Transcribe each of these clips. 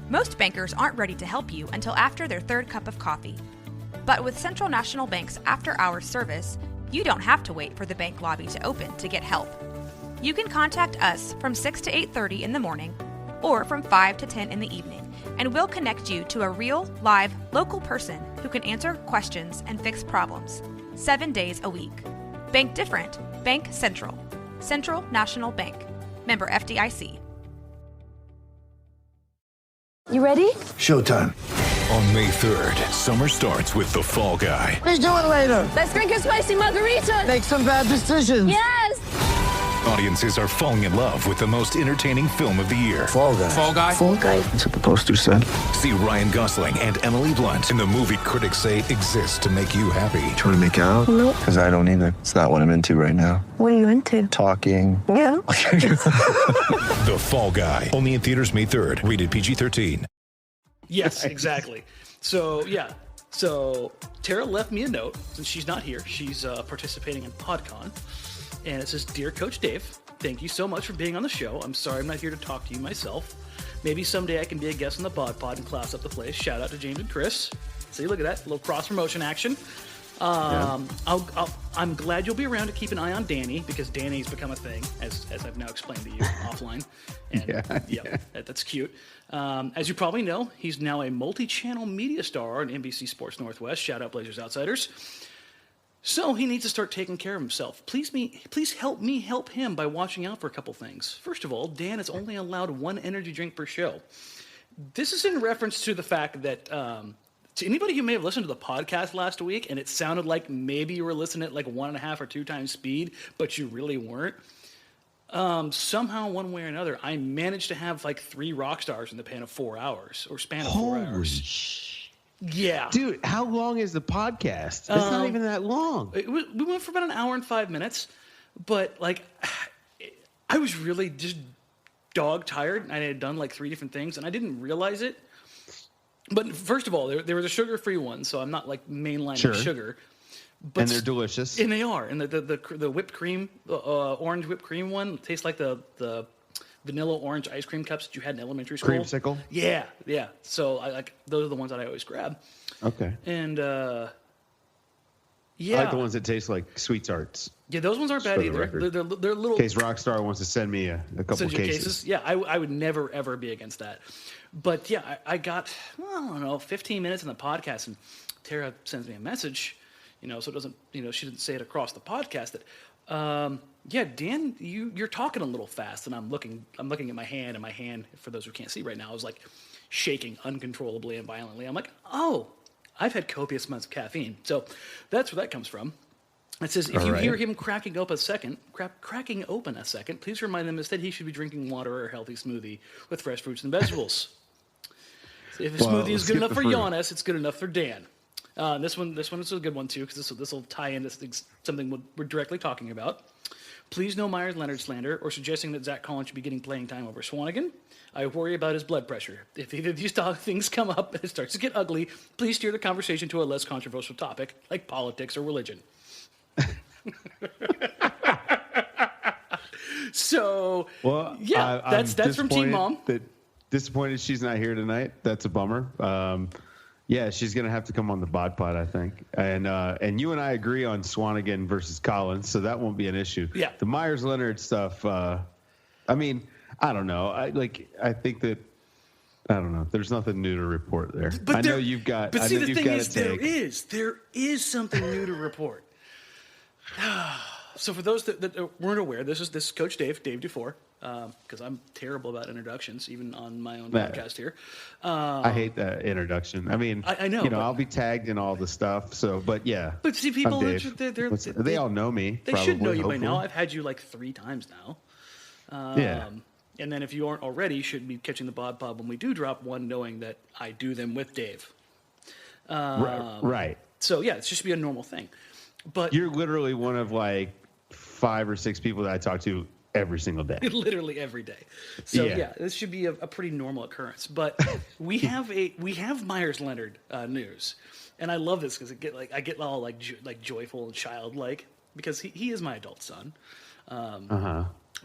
Most bankers aren't ready to help you until after their third cup of coffee. But with Central National Bank's after-hours service, you don't have to wait for the bank lobby to open to get help. You can contact us from 6 to 8:30 in the morning or from 5 to 10 in the evening, and we'll connect you to a real, live, local person who can answer questions and fix problems 7 days a week. Bank different. Bank Central. Central National Bank. Member FDIC. You ready? Showtime. On May 3rd, summer starts with The Fall Guy. Let's do it later. Let's drink a spicy margarita. Make some bad decisions. Yes! Audiences are falling in love with the most entertaining film of the year. Fall Guy. Fall Guy? Fall guy. That's what the poster said. See Ryan Gosling and Emily Blunt in the movie critics say exists to make you happy. Trying to make it out? Nope. Because I don't either. It's not what I'm into right now. What are you into? Talking. Yeah. The Fall Guy. Only in theaters May 3rd. Rated PG-13. Yes, exactly. So, yeah. So, Tara left me a note, since she's not here. She's participating in PodCon. And it says, Dear Coach Dave, thank you so much for being on the show. I'm sorry I'm not here to talk to you myself. Maybe someday I can be a guest on the Pod and class up the place. Shout out to James and Chris. See, look at that. A little cross-promotion action. I'm glad you'll be around to keep an eye on Danny, because Danny's become a thing, as I've now explained to you offline. And that's cute. As you probably know, he's now a multi-channel media star on NBC Sports Northwest. Shout out Blazers Outsiders. So he needs to start taking care of himself. Please help me help him by watching out for a couple things. First of all, Dan is only allowed one energy drink per show. This is in reference to the fact that to anybody who may have listened to the podcast last week and it sounded like maybe you were listening at like 1.5 or 2 times speed, but you really weren't. Somehow, one way or another, I managed to have like 3 rock stars in the span of 4 hours. Yeah. Dude, how long is the podcast? It's not even that long. We went for about an hour and 5 minutes, but like I was really just dog tired. I had done like 3 different things and I didn't realize it. But first of all, there was a sugar-free one, so I'm not like mainlining sugar. But and they're delicious. And they are. And the whipped cream, orange whipped cream one tastes like the vanilla orange ice cream cups that you had in elementary school. Creamsicle? Yeah. So those are the ones that I always grab. Okay. And I like the ones that taste like Sweet Tarts. Yeah, those ones aren't bad either. They're little. In case Rockstar wants to send me a couple cases. Yeah, I would never ever be against that. But yeah, I got 15 minutes in the podcast, and Tara sends me a message. So it doesn't. She didn't say it across the podcast that. Yeah, Dan, you're talking a little fast, and I'm looking at my hand, and my hand, for those who can't see right now, is like shaking uncontrollably and violently. I'm like, oh, I've had copious amounts of caffeine. So that's where that comes from. It says, if you hear him cracking open a second, please remind him instead he should be drinking water or a healthy smoothie with fresh fruits and vegetables. So if a smoothie is good enough for Giannis, it's good enough for Dan. This one is a good one too, because this will tie into something we're directly talking about. Please no Meyers Leonard slander or suggesting that Zach Collins should be getting playing time over Swanigan. I worry about his blood pressure. If either of these things come up and it starts to get ugly, please steer the conversation to a less controversial topic like politics or religion. So, that's from Team Mom. Disappointed she's not here tonight. That's a bummer. Yeah, she's going to have to come on the Bod Pod, I think. And you and I agree on Swanigan versus Collins, so that won't be an issue. Yeah. The Meyers Leonard stuff, I don't know. I think that, I don't know. There's nothing new to report there. But I know you've got. But see, the thing is, there is something new to report. So for those that weren't aware, this is Coach Dave DuFour, because I'm terrible about introductions, even on my own podcast here. I hate that introduction. I mean, I know. I'll be tagged in all the stuff. So, but yeah. But see, people, they all know me. They should know you by now. I've had you like 3 times now. Yeah. And then if you aren't already, you should be catching the Bod Pod when we do drop one, knowing that I do them with Dave. Right. So yeah, it should be a normal thing. But you're literally one of like 5 or 6 people that I talk to every single day. Literally every day. So yeah, this should be a pretty normal occurrence. But we have Meyers Leonard news, and I love this because I get all like joyful and childlike because he is my adult son.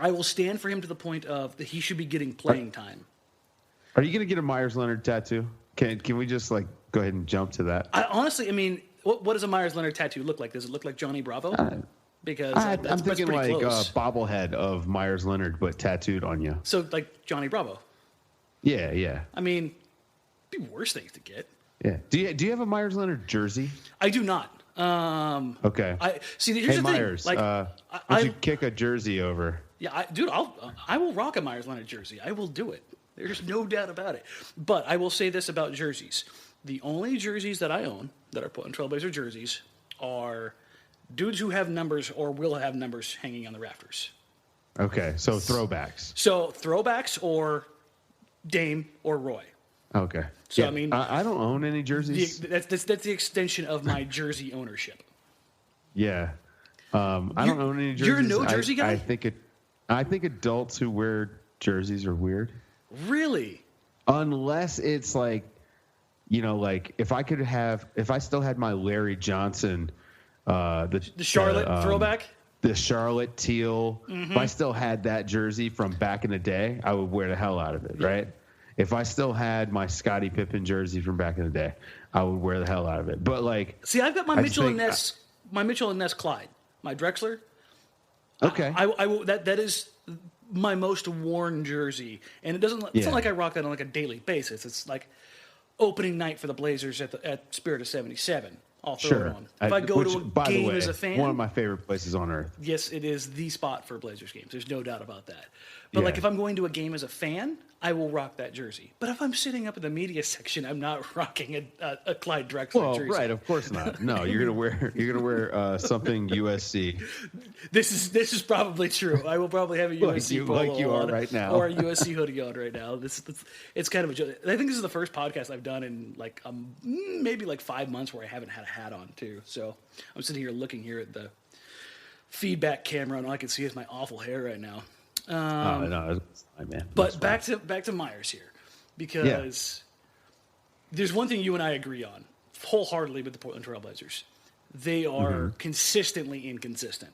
I will stand for him to the point of that he should be getting playing time. Are you going to get a Meyers Leonard tattoo? Can we just like go ahead and jump to that? Honestly, I mean, what does a Meyers Leonard tattoo look like? Does it look like Johnny Bravo? Because I'm thinking like a close. bobblehead of Meyers Leonard, but tattooed on you. So like Johnny Bravo. Yeah. I mean, be worse things to get. Yeah. Do you have a Meyers Leonard jersey? I do not. Okay. Here's the Myers, thing. Like, would you kick a jersey over? Yeah, I will rock a Meyers Leonard jersey. I will do it. There's no doubt about it. But I will say this about jerseys: the only jerseys that I own that are Portland Trailblazer jerseys are dudes who have numbers or will have numbers hanging on the rafters. Okay, so throwbacks. So throwbacks or Dame or Roy. Okay. So yeah, I mean, I don't own any jerseys. That's the extension of my jersey ownership. Yeah. I don't own any jerseys. You're a no jersey guy? I think adults who wear jerseys are weird. Really? Unless it's like, like if I still had my Larry Johnson, the Charlotte throwback, the Charlotte teal. Mm-hmm. If I still had that jersey from back in the day, I would wear the hell out of it, right? If I still had my Scottie Pippen jersey from back in the day, I would wear the hell out of it. But like, see, I've got my Mitchell and Ness Clyde, my Drexler. Okay, I will, that is my most worn jersey, and it doesn't. It's not like I rock that on like a daily basis. It's like opening night for the Blazers at Spirit of '77. I'll throw it on. If I go to a game as a fan, one of my favorite places on earth. Yes, it is the spot for Blazers games. There's no doubt about that. But like if I'm going to a game as a fan, I will rock that jersey. But if I'm sitting up in the media section, I'm not rocking a Clyde Drexler jersey. Right, of course not. No, you're gonna wear something USC. This is probably true. I will probably have a USC polo like you are on, right now, or a USC hoodie on right now. It's kind of a joke. I think this is the first podcast I've done in like maybe like 5 months where I haven't had a hat on too. So I'm sitting here looking here at the feedback camera, and all I can see is my awful hair right now. No, it's fine, man. But back to Meyers here, because there's one thing you and I agree on wholeheartedly with the Portland Trailblazers. They are consistently inconsistent.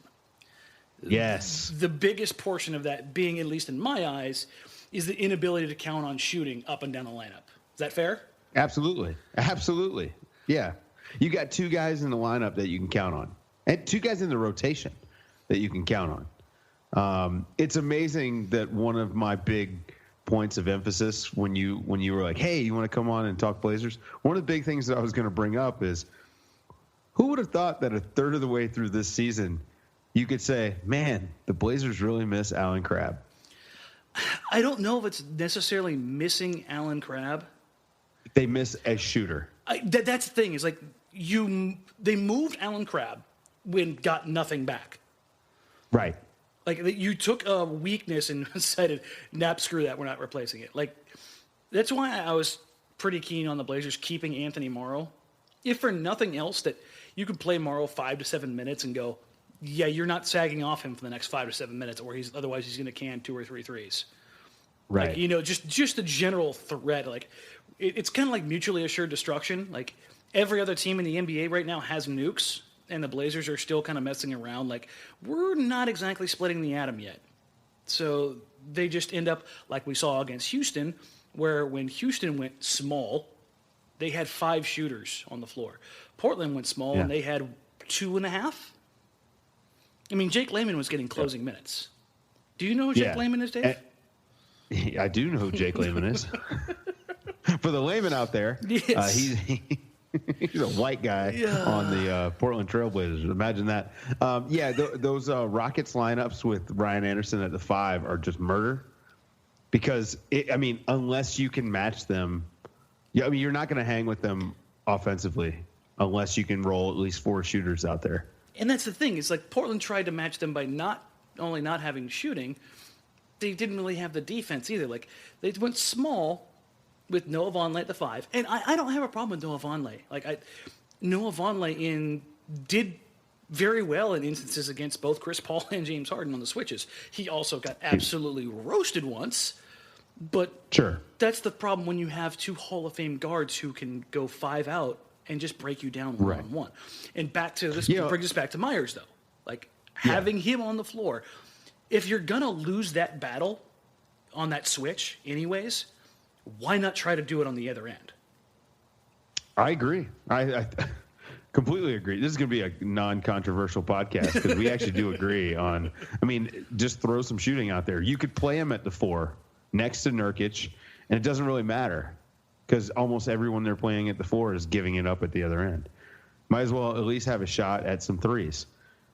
Yes. The biggest portion of that being, at least in my eyes, is the inability to count on shooting up and down the lineup. Is that fair? Absolutely. Yeah. You got two guys in the lineup that you can count on, and two guys in the rotation that you can count on. It's amazing that one of my big points of emphasis when you were like, hey, you want to come on and talk Blazers? One of the big things that I was going to bring up is, who would have thought that a third of the way through this season, you could say, man, the Blazers really miss Allen Crabbe? I don't know if it's necessarily missing Allen Crabbe. They miss a shooter. That's the thing, is like they moved Allen Crabbe when got nothing back. Right. Like, you took a weakness and decided, nah, screw that, we're not replacing it. Like, that's why I was pretty keen on the Blazers keeping Anthony Morrow. If for nothing else, that you could play Morrow 5 to 7 minutes and go, yeah, you're not sagging off him for the next 5 to 7 minutes, or otherwise he's going to can 2 or 3 threes. Right. Like, just the general threat. Like, it's kind of like mutually assured destruction. Like, every other team in the NBA right now has nukes, and the Blazers are still kind of messing around. Like, we're not exactly splitting the atom yet. So they just end up like we saw against Houston, where when Houston went small, they had 5 shooters on the floor. Portland went small, and they had 2.5. I mean, Jake Layman was getting closing minutes. Do you know who Jake Layman is, Dave? I do know who Jake Layman is. For the layman out there, yes. He's a white guy on the Portland Trailblazers. Imagine that. Those Rockets lineups with Ryan Anderson at the 5 are just murder. Because, unless you can match them, you're not going to hang with them offensively unless you can roll at least 4 shooters out there. And that's the thing. It's like Portland tried to match them by not only not having shooting, they didn't really have the defense either. Like, they went small with Noah Vonleh at the 5. And I don't have a problem with Noah Vonleh. Like, Noah Vonleh did very well in instances against both Chris Paul and James Harden on the switches. He also got absolutely roasted once. But sure, that's the problem when you have 2 Hall of Fame guards who can go 5 out and just break you down one-on-one. And back to this, brings us back to Meyers, though. Like, having him on the floor, if you're going to lose that battle on that switch anyways, why not try to do it on the other end? I agree. I completely agree. This is going to be a non-controversial podcast because we actually do agree on. I mean, just throw some shooting out there. You could play him at the 4 next to Nurkic, and it doesn't really matter because almost everyone they're playing at the 4 is giving it up at the other end. Might as well at least have a shot at some threes.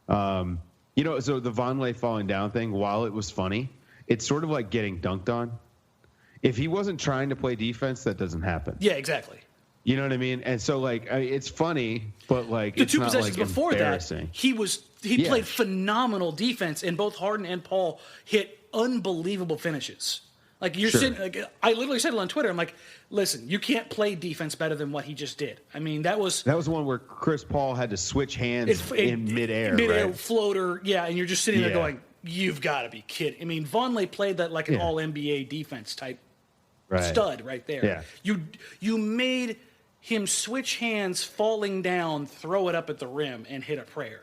So the Vonleh falling down thing, while it was funny, it's sort of like getting dunked on. If he wasn't trying to play defense, that doesn't happen. Yeah, exactly. You know what I mean? And so, it's funny, but, the it's two not, possessions before that, he Yeah. played phenomenal defense, and both Harden and Paul hit unbelievable finishes. Like, you're Sure. sitting, I literally said it on Twitter. I'm like, listen, you can't play defense better than what he just did. I mean, that was the one where Chris Paul had to switch hands in midair. Midair right? floater, yeah, and you're just sitting there Yeah. going, you've got to be kidding. I mean, Vonleh played that like an Yeah. all-NBA defense type Right. stud right there. Yeah. You made him switch hands, falling down, throw it up at the rim, and hit a prayer.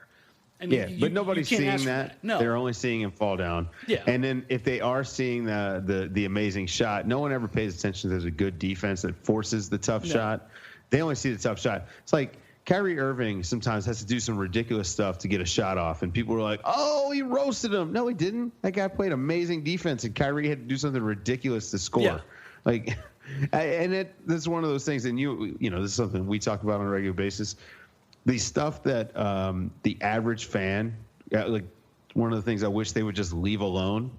I mean, but nobody's you can't seeing ask for that. No, They're only seeing him fall down. Yeah. And then if they are seeing the amazing shot, no one ever pays attention to there's a good defense that forces the tough shot. They only see the tough shot. It's like Kyrie Irving sometimes has to do some ridiculous stuff to get a shot off, and people are like, "Oh, he roasted him." No, he didn't. That guy played amazing defense, and Kyrie had to do something ridiculous to score. Yeah. This is one of those things, and this is something we talk about on a regular basis. The stuff that the average fan, one of the things I wish they would just leave alone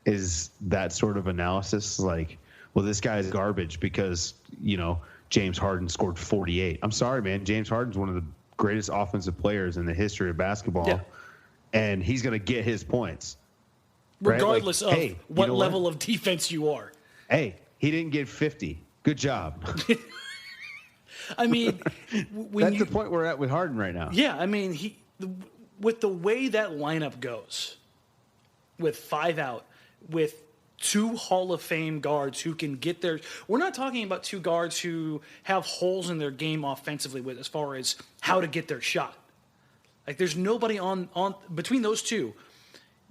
is that sort of analysis. Like, well, this guy is garbage because, James Harden scored 48. I'm sorry, man. James Harden's one of the greatest offensive players in the history of basketball, and he's going to get his points. regardless of what level of defense you are. Hey, he didn't get 50. Good job. I mean, that's the point we're at with Harden right now. Yeah, I mean, with the way that lineup goes, with 5 out, with 2 Hall of Fame guards who can get their. We're not talking about 2 guards who have holes in their game offensively with as far as how to get their shot. Like, there's nobody on between those 2.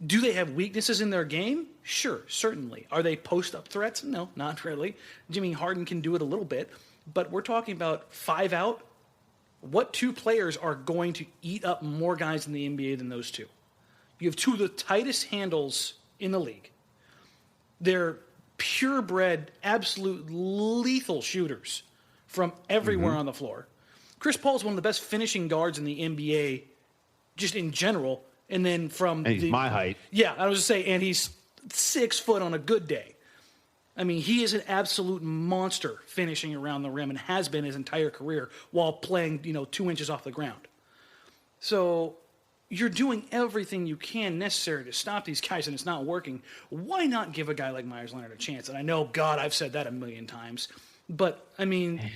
Do they have weaknesses in their game? Sure, certainly. Are they post-up threats? No, not really. Jimmy Harden can do it a little bit. But we're talking about 5 out. What 2 players are going to eat up more guys in the NBA than those 2? You have 2 of the tightest handles in the league. They're purebred, absolute lethal shooters from everywhere on the floor. Chris Paul is one of the best finishing guards in the NBA, just in general. And then from and he's my height. Yeah, I was just saying, and he's 6 foot on a good day. I mean, he is an absolute monster finishing around the rim and has been his entire career while playing, 2 inches off the ground. So you're doing everything you can necessary to stop these guys, and it's not working. Why not give a guy like Meyers Leonard a chance? And I know, God, I've said that a million times. But, I mean,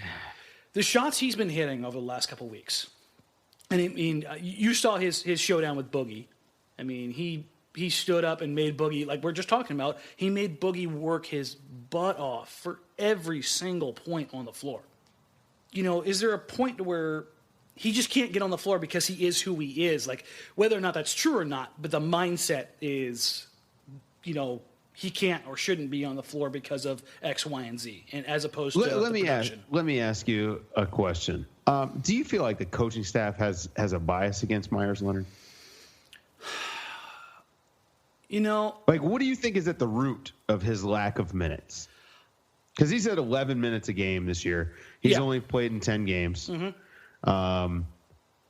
the shots he's been hitting over the last couple weeks, and I mean, you saw his showdown with Boogie. I mean, he stood up and made Boogie, like we're just talking about, he made Boogie work his butt off for every single point on the floor. Is there a point where he just can't get on the floor because he is who he is? Like, whether or not that's true or not, but the mindset is, he can't or shouldn't be on the floor because of X, Y, and Z, and as opposed to let me ask you a question. Do you feel like the coaching staff has a bias against Meyers Leonard? What do you think is at the root of his lack of minutes? Because he's at 11 minutes a game this year. He's only played in 10 games. Mm-hmm.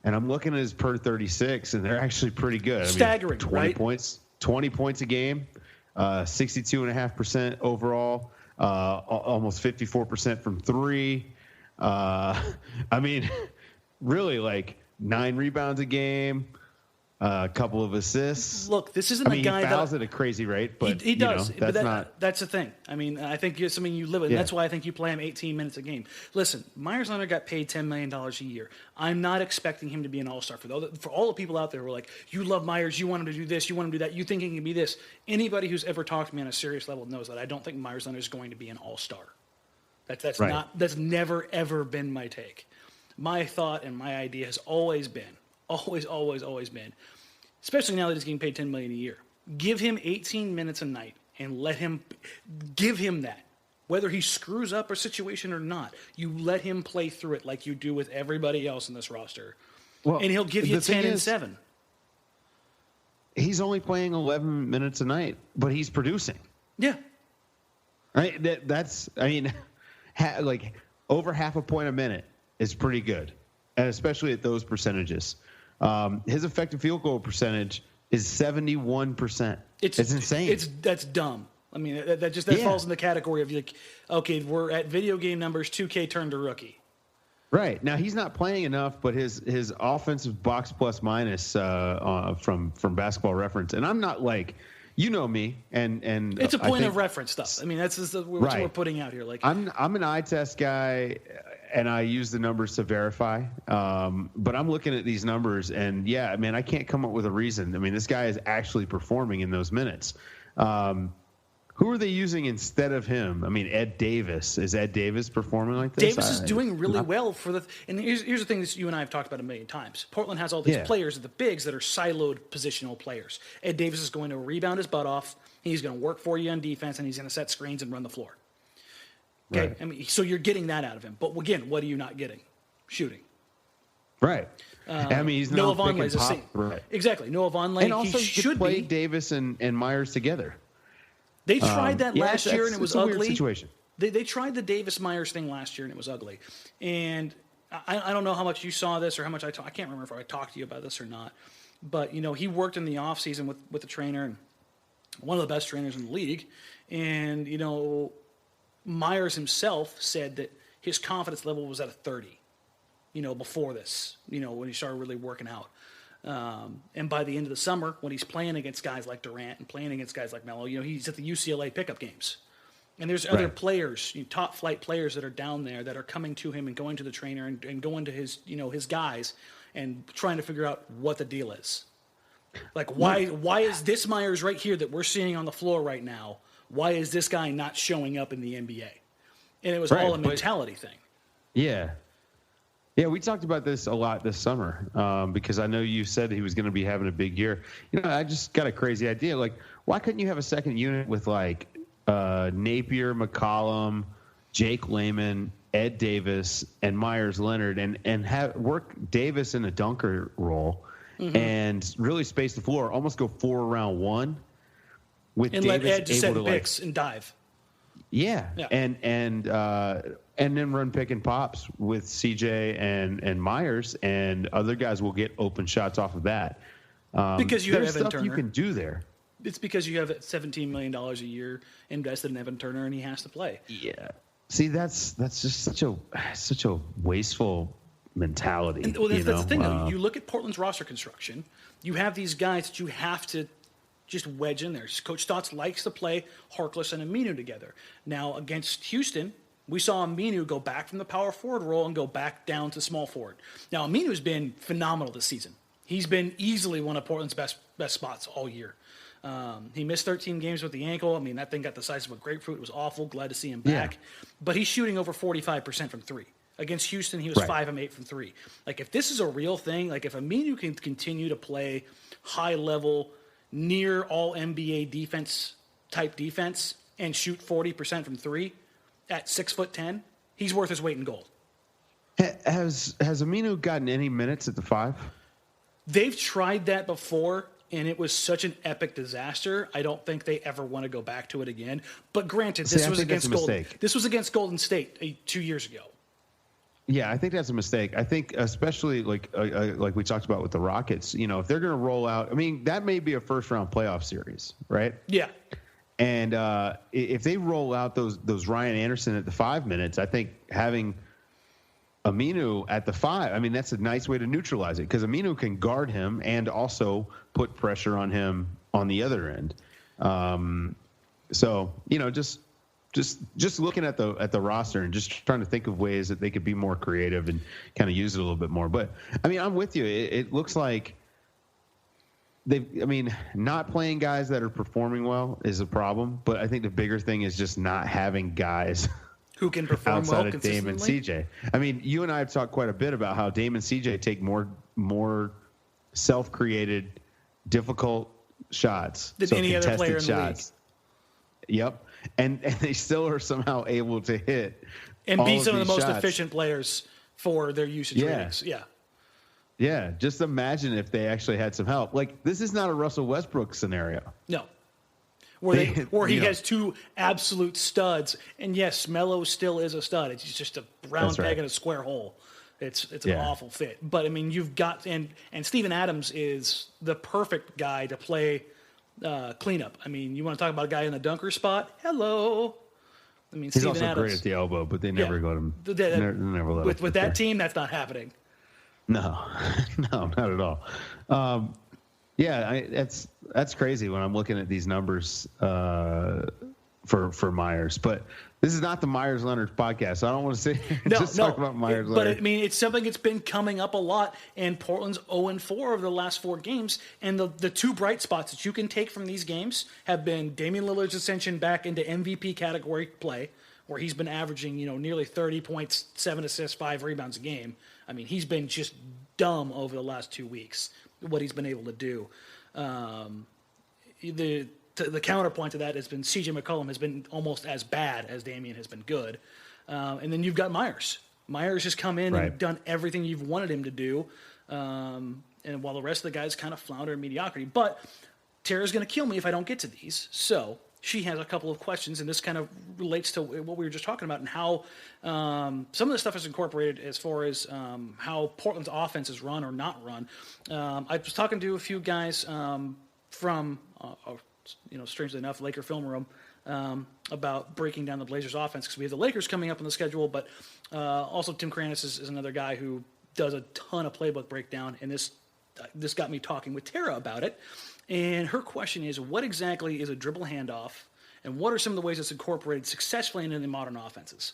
And I'm looking at his per 36, and they're actually pretty good. Staggering, 20 points, 20 points a game, 62.5% overall, almost 54% from 3. Really, 9 rebounds a game. A couple of assists. Look, this isn't a guy he fouls that at a crazy rate, but he does. That's that's the thing. I mean, I think it's something you live with. And that's why I think you play him 18 minutes a game. Listen, Meyers Leonard got paid $10 million a year. I'm not expecting him to be an all-star. For all the people out there who are like, you love Meyers, you want him to do this, you want him to do that, you think he can be this. Anybody who's ever talked to me on a serious level knows that I don't think Meyers Leonard is going to be an all-star. That's right. That's never ever been my take. My thought and my idea has always been, always been, especially now that he's getting paid $10 million a year. Give him 18 minutes a night and give him that. Whether he screws up a situation or not, you let him play through it like you do with everybody else in this roster. Well, and he'll give you 10 and 7. He's only playing 11 minutes a night, but he's producing. Yeah. Right? Like over half a point a minute is pretty good, and especially at those percentages. His effective field goal percentage is 71%. It's insane. That's dumb. I mean, that falls in the category of like, okay, we're at video game numbers. 2K turned to rookie. Right now, he's not playing enough, but his offensive box plus minus from Basketball Reference, and I'm not like, you know me, and it's a point of reference stuff. I mean, that's just what we're putting out here. Like, I'm an eye test guy, and I use the numbers to verify. But I'm looking at these numbers, and yeah, man, I can't come up with a reason. I mean, this guy is actually performing in those minutes. Who are they using instead of him? I mean, Ed Davis. Is Ed Davis performing like this? Davis is doing really well for the. And here's the thing that you and I have talked about a million times. Portland has all these players at the bigs that are siloed positional players. Ed Davis is going to rebound his butt off. He's going to work for you on defense, and he's going to set screens and run the floor. Okay, right. I mean, so you're getting that out of him. But again, what are you not getting? Shooting. Right. I mean, he's Noah not Vonleh's the same. Right. Exactly. Noah Vonleh. And also, he should play be. Davis and Myers together. They tried that last year, and it was ugly. Weird situation. They tried the Davis-Myers thing last year, and it was ugly. And I don't know how much you saw this or how much I can't remember if I talked to you about this or not. But, you know, he worked in the offseason with the trainer, and one of the best trainers in the league. And, you know, Myers himself said that his confidence level was at a 30, you know, before this, you know, when he started really working out. And by the end of the summer, when he's playing against guys like Durant and playing against guys like Melo, you know, he's at the UCLA pickup games. And there's other players, top flight players that are down there that are coming to him and going to the trainer and going to his, you know, his guys and trying to figure out what the deal is. Like, why is this Myers right here that we're seeing on the floor right now? Why is this guy not showing up in the NBA? And it was all a mentality thing. Yeah. Yeah, we talked about this a lot this summer because I know you said he was going to be having a big year. You know, I just got a crazy idea. Like, why couldn't you have a second unit with, like, Napier, McCollum, Jake Layman, Ed Davis, and Meyers Leonard, and have work Davis in a dunker role and really space the floor, almost go 4 around 1 with and Davis let Ed just able set to picks and dive. Yeah. And then run pick and pops with CJ and Myers, and other guys will get open shots off of that. Because you have Evan stuff Turner. You can do there. It's because you have $17 million a year invested in Evan Turner, and he has to play. Yeah. See, that's just such a wasteful mentality. And, well, that's the thing, though. You look at Portland's roster construction. You have these guys that you have to just wedge in there. Coach Stotts likes to play Harkless and Aminu together. Now, against Houston, we saw Aminu go back from the power forward role and go back down to small forward. Now, Aminu's been phenomenal this season. He's been easily one of Portland's best spots all year. He missed 13 games with the ankle. I mean, that thing got the size of a grapefruit. It was awful. Glad to see him back. Yeah. But he's shooting over 45% from 3. Against Houston, he was 5 of 8 from 3. Like, if this is a real thing, like if Aminu can continue to play high-level, near all-NBA defense type defense and shoot 40% from 3 at 6'10", he's worth his weight in gold. Has Aminu gotten any minutes at the 5? They've tried that before, and it was such an epic disaster. I don't think they ever want to go back to it again. But granted, this was against Golden State 2 years ago. Yeah, I think that's a mistake. I think especially like we talked about with the Rockets, you know, if they're going to roll out, I mean, that may be a first-round playoff series, right? Yeah. And if they roll out those Ryan Anderson at the 5 minutes, I think having Aminu at the 5, I mean, that's a nice way to neutralize it because Aminu can guard him and also put pressure on him on the other end. So, you know, just looking at the roster and just trying to think of ways that they could be more creative and kind of use it a little bit more. But I mean, I'm with you. It looks like not playing guys that are performing well is a problem. But I think the bigger thing is just not having guys who can perform outside well of Dame and CJ. I mean, you and I have talked quite a bit about how Dame and CJ take more self-created, difficult shots than any other player in the league. Yep. and they still are somehow able to hit and be some of the most shots. efficient players for their usage ratings. Yeah. Yeah, just imagine if they actually had some help. Like, this is not a Russell Westbrook scenario. No. Where he has two absolute studs. And yes, Melo still is a stud. It's just a round peg in a square hole. It's an awful fit. But, I mean, you've got – and Steven Adams is the perfect guy to play cleanup. I mean, you want to talk about a guy in the dunker spot? Hello. I mean, he's Steven also Adams, great at the elbow, but they never let him. Never let with that team, that's not happening. No, not at all. That's crazy when I'm looking at these numbers for Meyers. But this is not the Meyers Leonard podcast, so I don't want to talk about Meyers Leonard. But I mean, it's something that's been coming up a lot. And Portland's 0-4 over the last 4 games. And the two bright spots that you can take from these games have been Damian Lillard's ascension back into MVP category play, where he's been averaging nearly 30 points, 7 assists, 5 rebounds a game. I mean, he's been just dumb over the last 2 weeks, what he's been able to do. The counterpoint to that has been C.J. McCollum has been almost as bad as Damian has been good. And then you've got Meyers. Meyers has come in and done everything you've wanted him to do. And while the rest of the guys kind of flounder in mediocrity. But Tara's going to kill me if I don't get to these. So she has a couple of questions, and this kind of relates to what we were just talking about and how some of the stuff is incorporated as far as how Portland's offense is run or not run. I was talking to a few guys from, strangely enough, Laker Film Room about breaking down the Blazers offense because we have the Lakers coming up on the schedule, but also Tim Kranis is another guy who does a ton of playbook breakdown, and this got me talking with Tara about it. And her question is, what exactly is a dribble handoff, and what are some of the ways it's incorporated successfully into the modern offenses?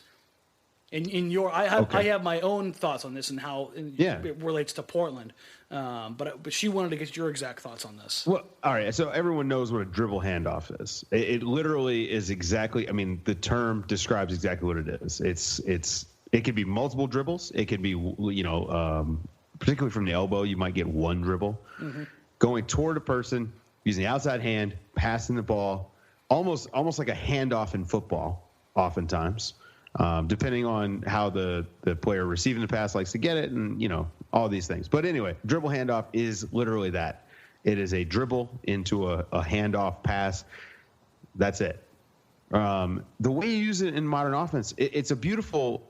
I have my own thoughts on this and how it relates to Portland, but she wanted to get your exact thoughts on this. Well, all right. So everyone knows what a dribble handoff is. It literally is exactly. I mean, the term describes exactly what it is. It could be multiple dribbles. It could be particularly from the elbow, you might get one dribble. Mm-hmm. Going toward a person, using the outside hand, passing the ball, almost like a handoff in football, oftentimes, depending on how the player receiving the pass likes to get it, and all these things. But anyway, dribble handoff is literally that. It is a dribble into a handoff pass. That's it. The way you use it in modern offense, it's a beautiful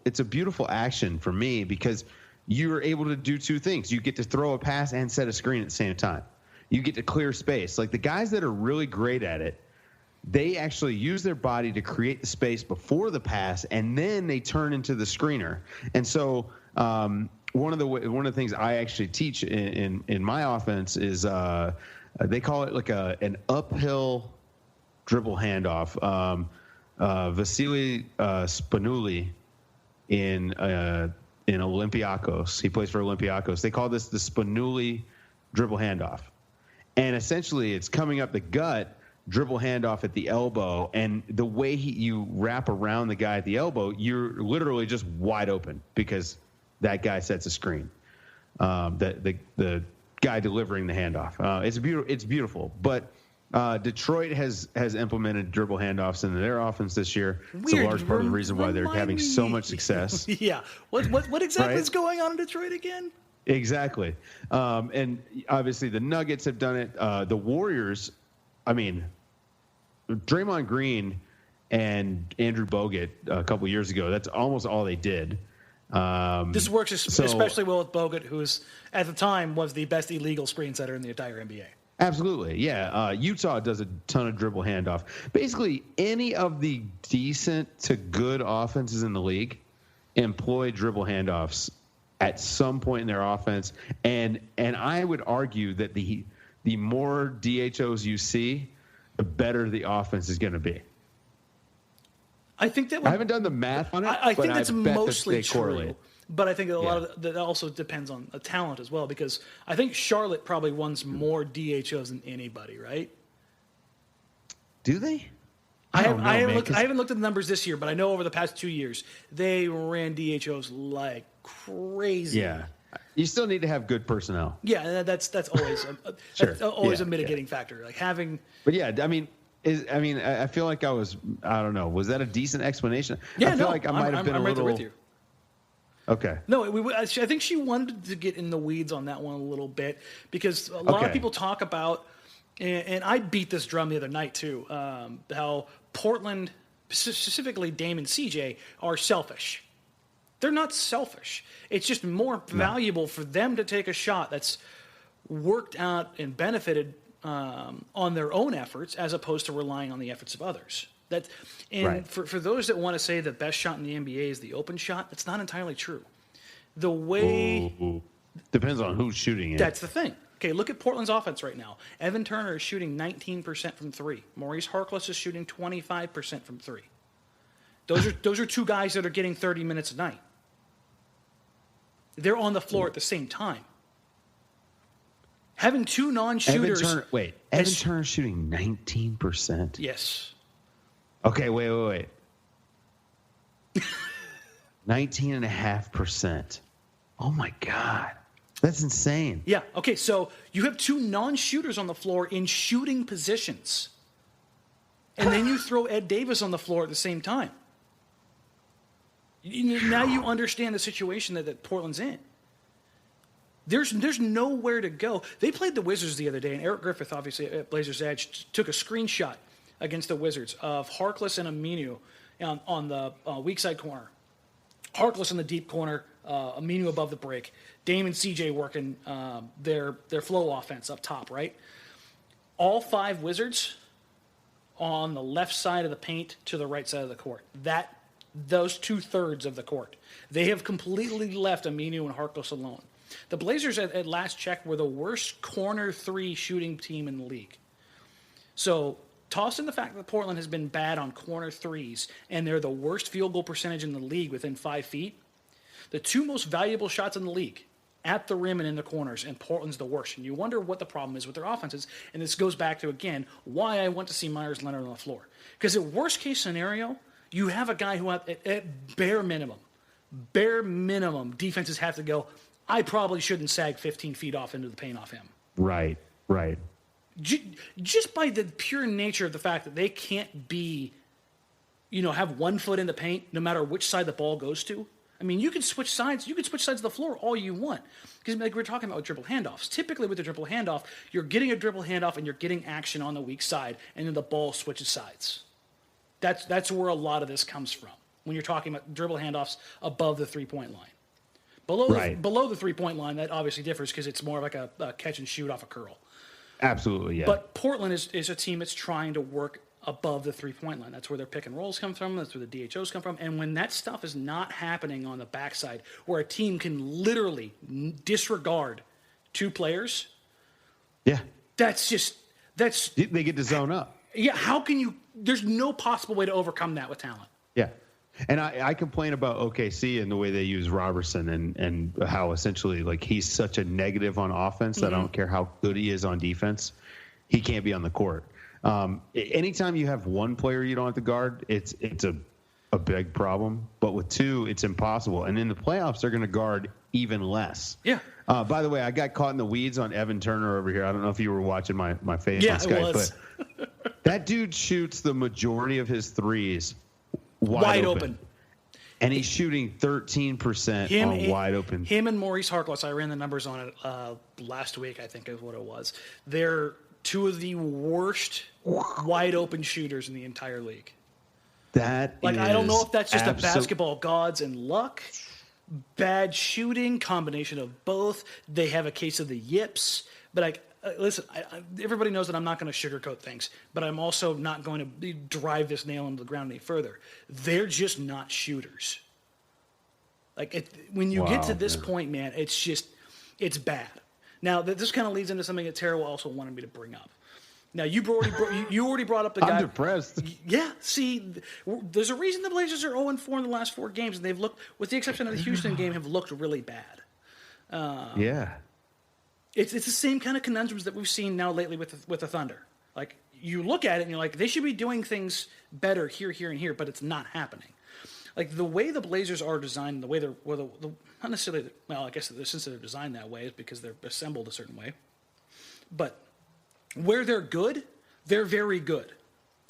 action for me because you're able to do two things. You get to throw a pass and set a screen at the same time. You get to clear space. Like the guys that are really great at it, they actually use their body to create the space before the pass, and then they turn into the screener. And so one of the things I actually teach in my offense is they call it like an uphill dribble handoff. Vasily Spanuli in Olympiacos, he plays for Olympiacos. They call this the Spanuli dribble handoff. And essentially, it's coming up the gut, dribble handoff at the elbow, and the way you wrap around the guy at the elbow, you're literally just wide open because that guy sets a screen. The guy delivering the handoff. It's beautiful. But Detroit has implemented dribble handoffs into their offense this year. It's a large part of the reason why they're having so much success. Yeah. What exactly is going on in Detroit again? Exactly. And obviously the Nuggets have done it. The Warriors, I mean, Draymond Green and Andrew Bogut a couple years ago, that's almost all they did. This works especially well with Bogut, who at the time was the best illegal screen setter in the entire NBA. Absolutely, yeah. Utah does a ton of dribble handoff. Basically, any of the decent to good offenses in the league employ dribble handoffs at some point in their offense, and I would argue that the more DHOs you see, the better the offense is going to be. I think that I haven't done the math on it. I think that's mostly true. Correlate. But I think a lot of that also depends on a talent as well, because I think Charlotte probably runs more DHOs than anybody, right? Do they? I haven't looked at the numbers this year, but I know over the past 2 years they ran DHOs like crazy. Yeah, you still need to have good personnel. Yeah, that's always a mitigating factor, like having. But yeah, I mean, I feel like I don't know. Was that a decent explanation? Yeah, I feel like I might have been a right little. there with you. Okay. No, I think she wanted to get in the weeds on that one a little bit because a lot of people talk about, and I beat this drum the other night too, how Portland, specifically Damian and CJ, are selfish. They're not selfish. It's just more valuable for them to take a shot that's worked out and benefited on their own efforts as opposed to relying on the efforts of others. For those that want to say the best shot in the NBA is the open shot, that's not entirely true. The way depends on who's shooting it. That's the thing. Okay, look at Portland's offense right now. Evan Turner is shooting 19% from three. Maurice Harkless is shooting 25% from three. Those are two guys that are getting 30 minutes a night. They're on the floor at the same time. Having two non-shooters. Evan Turner shooting 19%. Yes. Okay, wait. 19.5%. Oh my God. That's insane. Yeah. Okay, so you have two non-shooters on the floor in shooting positions. And then you throw Ed Davis on the floor at the same time. Now you understand the situation that Portland's in. There's nowhere to go. They played the Wizards the other day, and Eric Griffith, obviously at Blazers Edge, took a screenshot against the Wizards of Harkless and Aminu on the weak side corner. Harkless in the deep corner, Aminu above the break. Dame and CJ working their flow offense up top, right? All five Wizards on the left side of the paint to the right side of the court. Those 2/3 of the court. They have completely left Aminu and Harkless alone. The Blazers, at last check, were the worst corner three shooting team in the league. So toss in the fact that Portland has been bad on corner threes, and they're the worst field goal percentage in the league within 5 feet. The two most valuable shots in the league, at the rim and in the corners, and Portland's the worst. And you wonder what the problem is with their offenses. And this goes back to, again, why I want to see Meyers Leonard on the floor. Because at worst case scenario, you have a guy who, at bare minimum, defenses have to go, I probably shouldn't sag 15 feet off into the paint off him. Right. Just by the pure nature of the fact that they can't have 1 foot in the paint no matter which side the ball goes to. I mean, you can switch sides. You can switch sides of the floor all you want. Because like we're talking about with dribble handoffs. Typically with the dribble handoff, you're getting a dribble handoff and you're getting action on the weak side, and then the ball switches sides. That's where a lot of this comes from when you're talking about dribble handoffs above the three-point line. Below the three-point line, that obviously differs because it's more like a catch and shoot off a curl. Absolutely, yeah. But Portland is a team that's trying to work above the three-point line. That's where their pick and rolls come from. That's where the DHOs come from. And when that stuff is not happening on the backside, where a team can literally disregard two players, yeah, they get to zone up. Yeah, how can you? There's no possible way to overcome that with talent. Yeah. And I complain about OKC and the way they use Robertson and how essentially like he's such a negative on offense that I don't care how good he is on defense, he can't be on the court. Anytime you have one player you don't have to guard, it's a big problem. But with two, it's impossible. And in the playoffs, they're going to guard even less. Yeah. By the way, I got caught in the weeds on Evan Turner over here. I don't know if you were watching my face on Skype, it was. but that dude shoots the majority of his threes wide open. And he's shooting 13% on wide open. Him and Maurice Harkless, I ran the numbers on it last week, I think is what it was. They're two of the worst wide open shooters in the entire league. I don't know if that's just a basketball gods and luck, bad shooting, combination of both. They have a case of the yips. But listen, everybody knows that I'm not going to sugarcoat things, but I'm also not going to drive this nail into the ground any further. They're just not shooters. When you get to this point, man, it's bad. Now, this kind of leads into something that Tara also wanted me to bring up. Now, you already brought up the guy. I'm depressed. Yeah, see, there's a reason the Blazers are 0-4 in the last 4 games, and they've looked, with the exception of the Houston game, have looked really bad. Yeah. It's the same kind of conundrums that we've seen now lately with the Thunder. Like, you look at it and you're like, they should be doing things better here, here, and here, but it's not happening. Like, the way the Blazers are designed, the way they're, not necessarily, well, I guess since they're designed that way is because they're assembled a certain way. But where they're good, they're very good.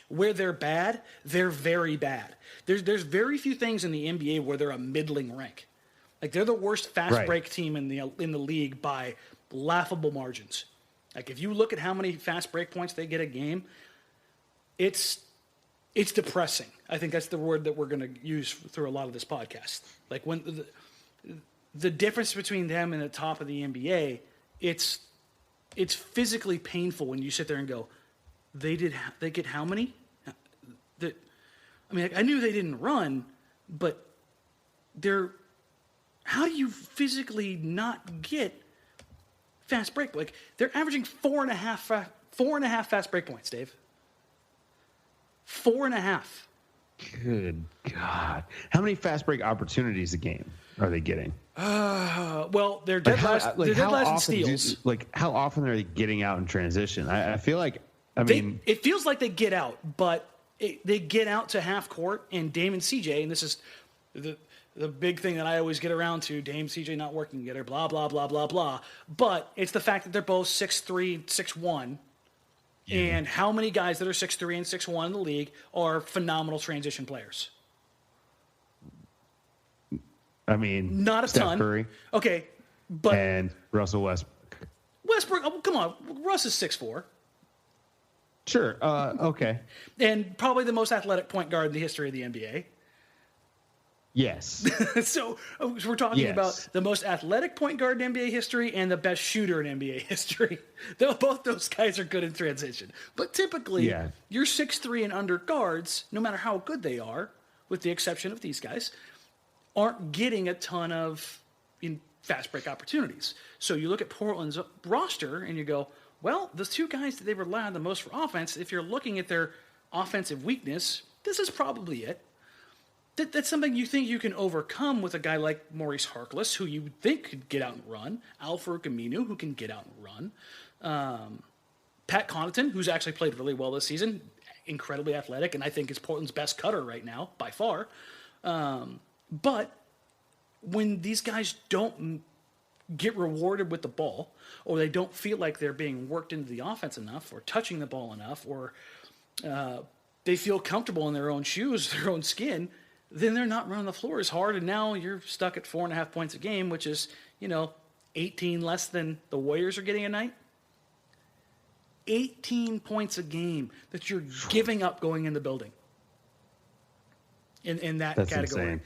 where they're bad, they're very bad. There's very few things in the NBA where they're a middling rank. Like they're the worst fast break team in the league by laughable margins. Like if you look at how many fast break points they get a game, it's depressing. I think that's the word that we're going to use through a lot of this podcast. Like when the difference between them and the top of the NBA, it's physically painful when you sit there and go, they get how many? I knew they didn't run, but how do you physically not get fast break? Like they're averaging 4.5 fast break points, Dave. 4.5. Good God. How many fast break opportunities a game are they getting? Well, they're dead last in steals. How often are they getting out in transition? I feel like, it feels like they get out, but they get out to half court, and Dame and CJ, and this is the big thing that I always get around to, Dame, CJ not working together, blah, blah, blah, blah, blah. But it's the fact that they're both 6'3", 6'1", and how many guys that are 6'3" and 6'1" in the league are phenomenal transition players? Not a Steph ton. Curry. Okay, but and Russell Westbrook. Come on, Russ is 6'4". Sure. Okay. And probably the most athletic point guard in the history of the NBA. Yes. So we're talking about the most athletic point guard in NBA history and the best shooter in NBA history. Both those guys are good in transition. But typically, your 6'3" and under guards, no matter how good they are, with the exception of these guys, aren't getting a ton of fast break opportunities. So you look at Portland's roster and you go, well, the two guys that they rely on the most for offense, if you're looking at their offensive weakness, this is probably it. That's something you think you can overcome with a guy like Maurice Harkless, who you would think could get out and run, Al-Farouq Aminu, who can get out and run, Pat Connaughton, who's actually played really well this season, incredibly athletic, and I think is Portland's best cutter right now, by far. But when these guys don't get rewarded with the ball, or they don't feel like they're being worked into the offense enough, or touching the ball enough, or they feel comfortable in their own shoes, their own skin, then they're not running the floor as hard, and now you're stuck at 4.5 points a game, which is, 18 less than the Warriors are getting a night. 18 points a game that you're giving up going in the building. In that That's category.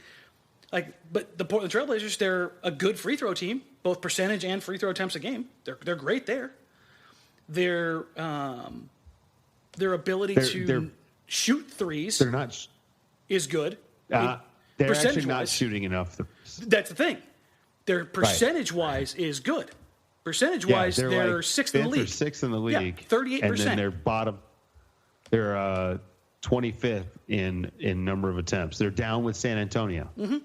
Insane. But the Portland Trailblazers, they're a good free throw team, both percentage and free throw attempts a game. They're great there. Their ability to shoot threes is good. They're actually not shooting enough. That's the thing. Their percentage-wise is good. Percentage-wise, they're sixth in the league. They're sixth in the league. Yeah, 38%. And then they're bottom. They're 25th in number of attempts. They're down with San Antonio. Mm-hmm.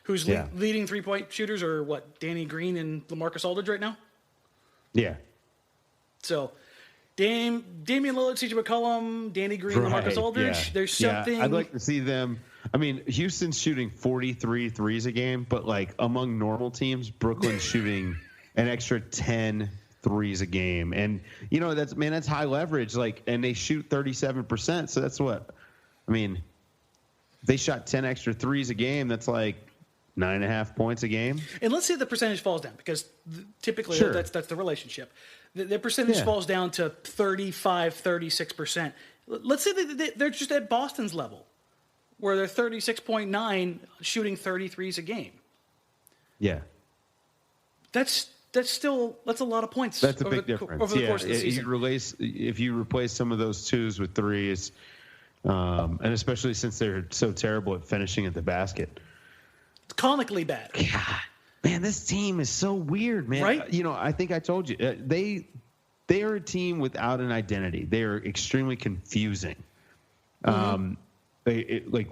Who's leading three-point shooters are what? Danny Green and LaMarcus Aldridge right now? Yeah. So Damian Lillard, CJ McCollum, Danny Green, LaMarcus Aldridge. Yeah. There's something. Yeah, I'd like to see them. Houston's shooting 43 threes a game, but among normal teams, Brooklyn's shooting an extra 10 threes a game. And, that's high leverage. And they shoot 37%. So that's what, they shot 10 extra threes a game. That's 9.5 points a game. And let's say the percentage falls down, because typically that's the relationship. The percentage falls down to 35, 36%. Let's say they're just at Boston's level, where they're 36.9 shooting 33s a game. Yeah. That's a lot of points. That's a big difference. Over the course of the season. If you replace some of those twos with threes, and especially since they're so terrible at finishing at the basket. It's comically bad. God, man, this team is so weird, man. Right? I think I told you, they are a team without an identity. They are extremely confusing. Mm-hmm.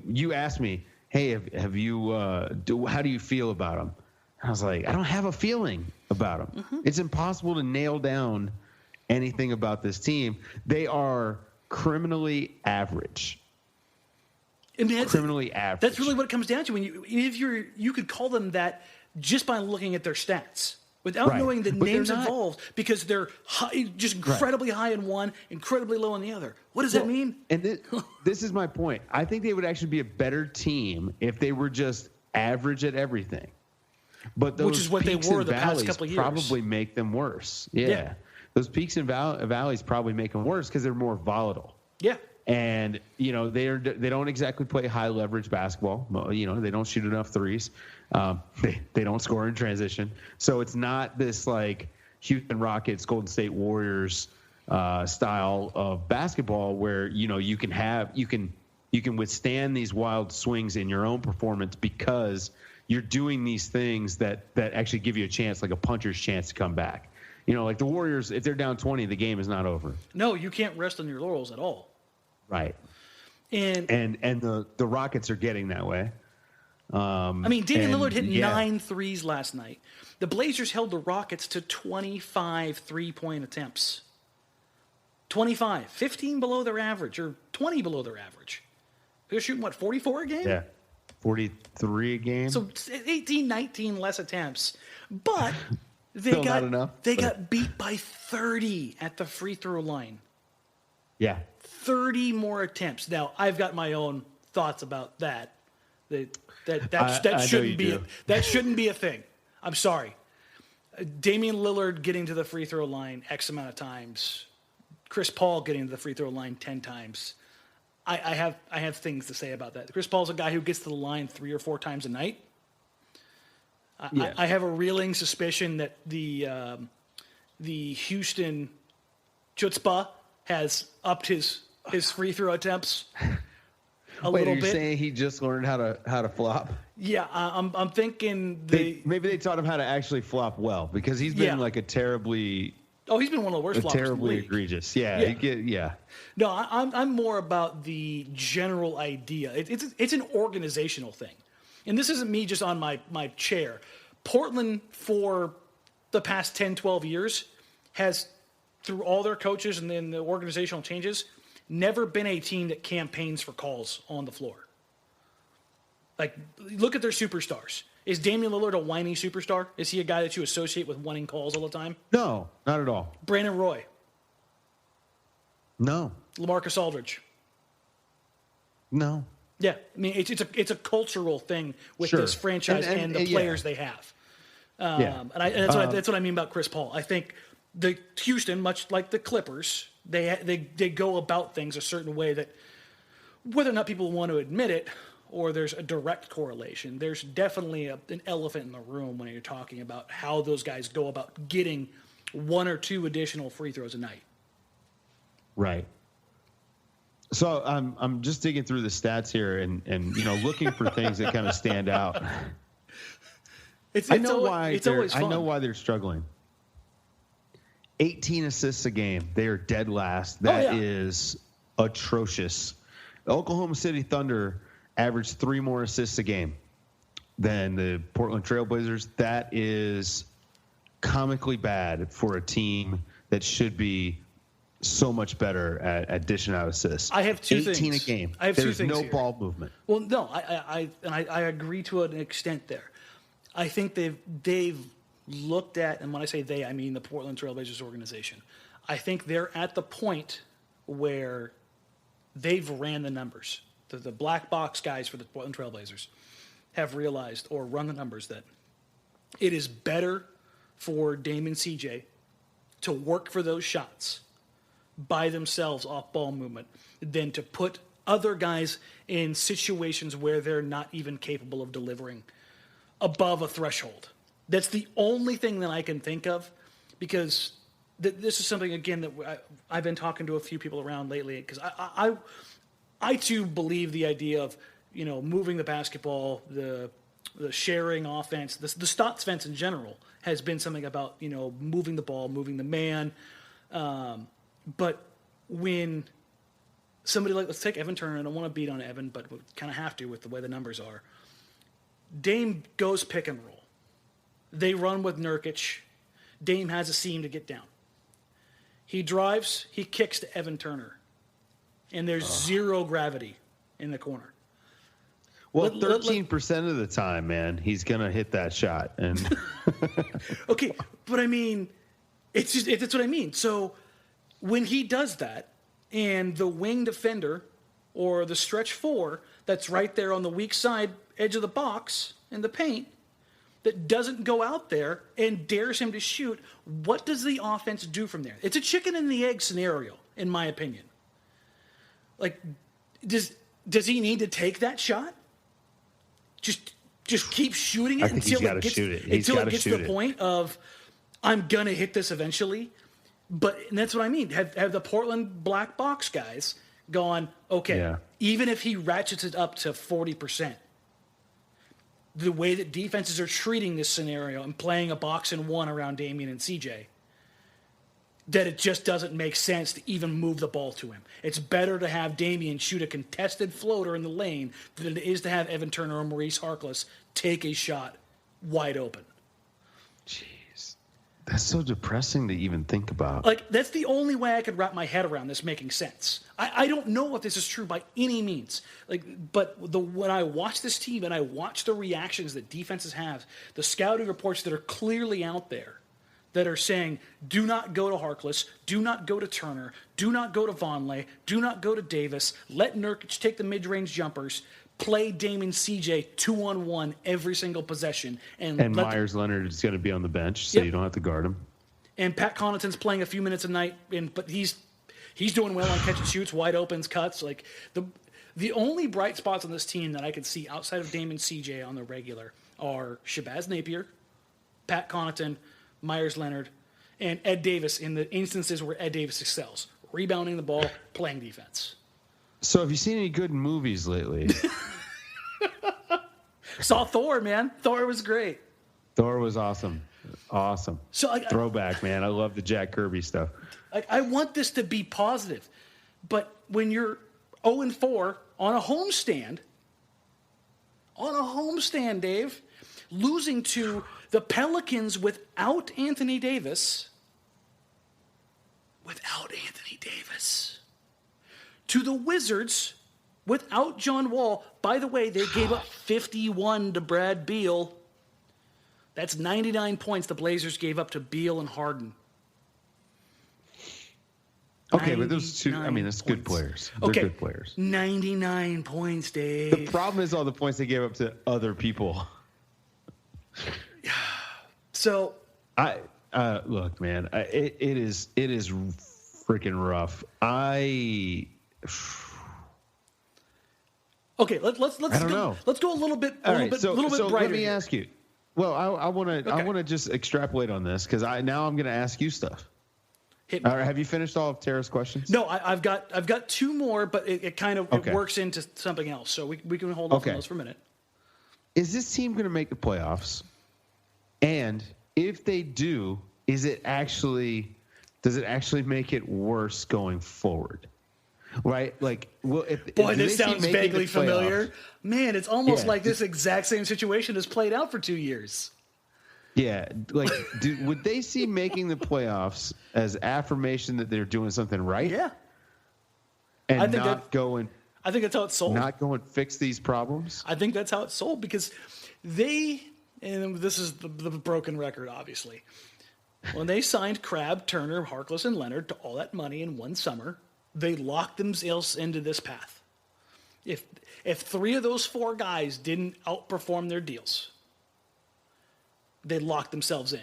You asked me, hey, have you? How do you feel about them? I was like, I don't have a feeling about them. Mm-hmm. It's impossible to nail down anything about this team. They are criminally average. Criminally average. That's really what it comes down to. You could call them that just by looking at their stats. without Right. knowing the But they're names not- involved, because they're high, just incredibly high in one, incredibly low in the other. What does that mean? And this is my point. I think they would actually be a better team if they were just average at everything. But those Which is what they peaks were and the past valleys couple of years. probably make them worse. Yeah. Those peaks and valleys probably make them worse because they're more volatile. Yeah. And, you know, they don't exactly play high leverage basketball. You know, they don't shoot enough threes. They don't score in transition. So it's not this like Houston Rockets, Golden State Warriors style of basketball where, you know, you can withstand these wild swings in your own performance because you're doing these things that actually give you a chance, like a puncher's chance to come back. You know, like the Warriors, if they're down 20, the game is not over. No, you can't rest on your laurels at all. Right. And the Rockets are getting that way. I mean, Damian Lillard hit 9 9 threes last night. The Blazers held the Rockets to 25 three-point attempts. 25. 15 below their average, or 20 below their average. They're shooting, what, 44 a game? Yeah. 43 a game. So 18, 19 less attempts. But they Still not enough, got beat by 30 at the free throw line. Yeah. 30 more attempts. Now, I've got my own thoughts about that. That I shouldn't be do. that shouldn't be a thing. I'm sorry. Damian Lillard getting to the free throw line X amount of times. Chris Paul getting to the free throw line 10 times. I have things to say about that. Chris Paul's a guy who gets to the line 3 or 4 times a night. I have a reeling suspicion that the Houston chutzpah has upped his free throw attempts a little bit. You're saying he just learned how to flop? Yeah, I'm thinking Maybe they taught him how to actually flop well because he's been like a terribly he's been one of the worst floppers in the terribly league. egregious. Yeah. No, I'm more about the general idea. It's an organizational thing. And this isn't me just on my chair. Portland, for the past 10, 12 years, has, through all their coaches and then the organizational changes, never been a team that campaigns for calls on the floor. Like, look at their superstars. Is Damian Lillard a whiny superstar? Is he a guy that you associate with wanting calls all the time? No, not at all. Brandon Roy. No. LaMarcus Aldridge. No. Yeah, I mean it's a cultural thing with Sure. this franchise and the players they have. And that's what I mean about Chris Paul. I think the Houston, much like the Clippers, they go about things a certain way that, whether or not people want to admit it, or there's a direct correlation, there's definitely an elephant in the room when you're talking about how those guys go about getting 1 or 2 additional free throws a night. Right. So I'm just digging through the stats here and you know, looking for things that kind of stand out. It's I know always fun. why they're struggling. 18 assists a game. They are dead last. That is atrocious. The Oklahoma City Thunder averaged 3 more assists a game than the Portland Trailblazers. That is comically bad for a team that should be so much better at dishing out assists. I have 2 things. 18 a game. I have There's 2 things no here. ball movement. Well, no, I agree to an extent there. I think they've looked at, and when I say they, I mean the Portland Trailblazers organization. I think they're at the point where they've ran the numbers. The black box guys for the Portland Trailblazers have realized or run the numbers that it is better for Dame and CJ to work for those shots by themselves off ball movement than to put other guys in situations where they're not even capable of delivering above a threshold. That's the only thing that I can think of, because this is something, again, that I've been talking to a few people around lately, because I too believe the idea of, you know, moving the basketball, the sharing offense, the Stotts fence in general has been something about, you know, moving the ball, moving the man. But when somebody like, let's take Evan Turner, I don't want to beat on Evan, but we kind of have to with the way the numbers are. Dame goes pick and roll. They run with Nurkic. Dame has a seam to get down. He drives, he kicks to Evan Turner. And there's zero gravity in the corner. Well, 13% of the time, man, he's going to hit that shot. And okay, but I mean, it's what I mean. So when he does that, and the wing defender or the stretch four that's right there on the weak side edge of the box in the paint that doesn't go out there and dares him to shoot, what does the offense do from there? It's a chicken and the egg scenario, in my opinion. Like, does he need to take that shot? Just keep shooting it until it gets to the point of, I'm going to hit this eventually. And that's what I mean. Have the Portland black box guys gone, okay, even if he ratchets it up to 40%, the way that defenses are treating this scenario and playing a box and one around Damian and CJ, that it just doesn't make sense to even move the ball to him. It's better to have Damian shoot a contested floater in the lane than it is to have Evan Turner or Maurice Harkless take a shot wide open. Jeez. That's so depressing to even think about. Like, that's the only way I could wrap my head around this making sense. I don't know if this is true by any means. But when I watch this team and I watch the reactions that defenses have, the scouting reports that are clearly out there that are saying, do not go to Harkless, do not go to Turner, do not go to Vonleh, do not go to Davis, let Nurkic take the mid-range jumpers, play Damian CJ 2-on-1 every single possession. And Meyers Leonard is going to be on the bench, so you don't have to guard him. And Pat Connaughton's playing a few minutes a night, but he's doing well on catch and shoots, wide opens, cuts. Like, the only bright spots on this team that I can see outside of Damian CJ on the regular are Shabazz Napier, Pat Connaughton, Meyers Leonard, and Ed Davis in the instances where Ed Davis excels. Rebounding the ball, playing defense. So have you seen any good movies lately? Saw Thor, man. Thor was great. Thor was awesome. Awesome. So throwback, man. I love the Jack Kirby stuff. I want this to be positive. But when you're 0-4 on a homestand, Dave, losing to the Pelicans without Anthony Davis, to the Wizards without John Wall. By the way, they gave up 51 to Brad Beal. That's 99 points the Blazers gave up to Beal and Harden. Okay, but those two, I mean, that's good players. They're good players. 99 points, Dave. The problem is all the points they gave up to other people. So look, man, it is freaking rough. Okay, let's go a little bit brighter. Let me ask you. Well, I want to just extrapolate on this because I'm going to ask you stuff. Hit me. All right, have you finished all of Tara's questions? No, I've got two more, but it kind of it works into something else. So we can hold off on those for a minute. Is this team going to make the playoffs? And if they do, does it actually make it worse going forward? Right? Like, well, this sounds vaguely familiar. Man, it's almost like this exact same situation has played out for 2 years. Yeah, like, would they see making the playoffs as affirmation that they're doing something right? Yeah. And I think that's how it's sold. Not go and fix these problems? I think that's how it's sold because and this is the broken record, obviously. When they signed Crabbe, Turner, Harkless, and Leonard to all that money in one summer, they locked themselves into this path. If three of those four guys didn't outperform their deals, they locked themselves in.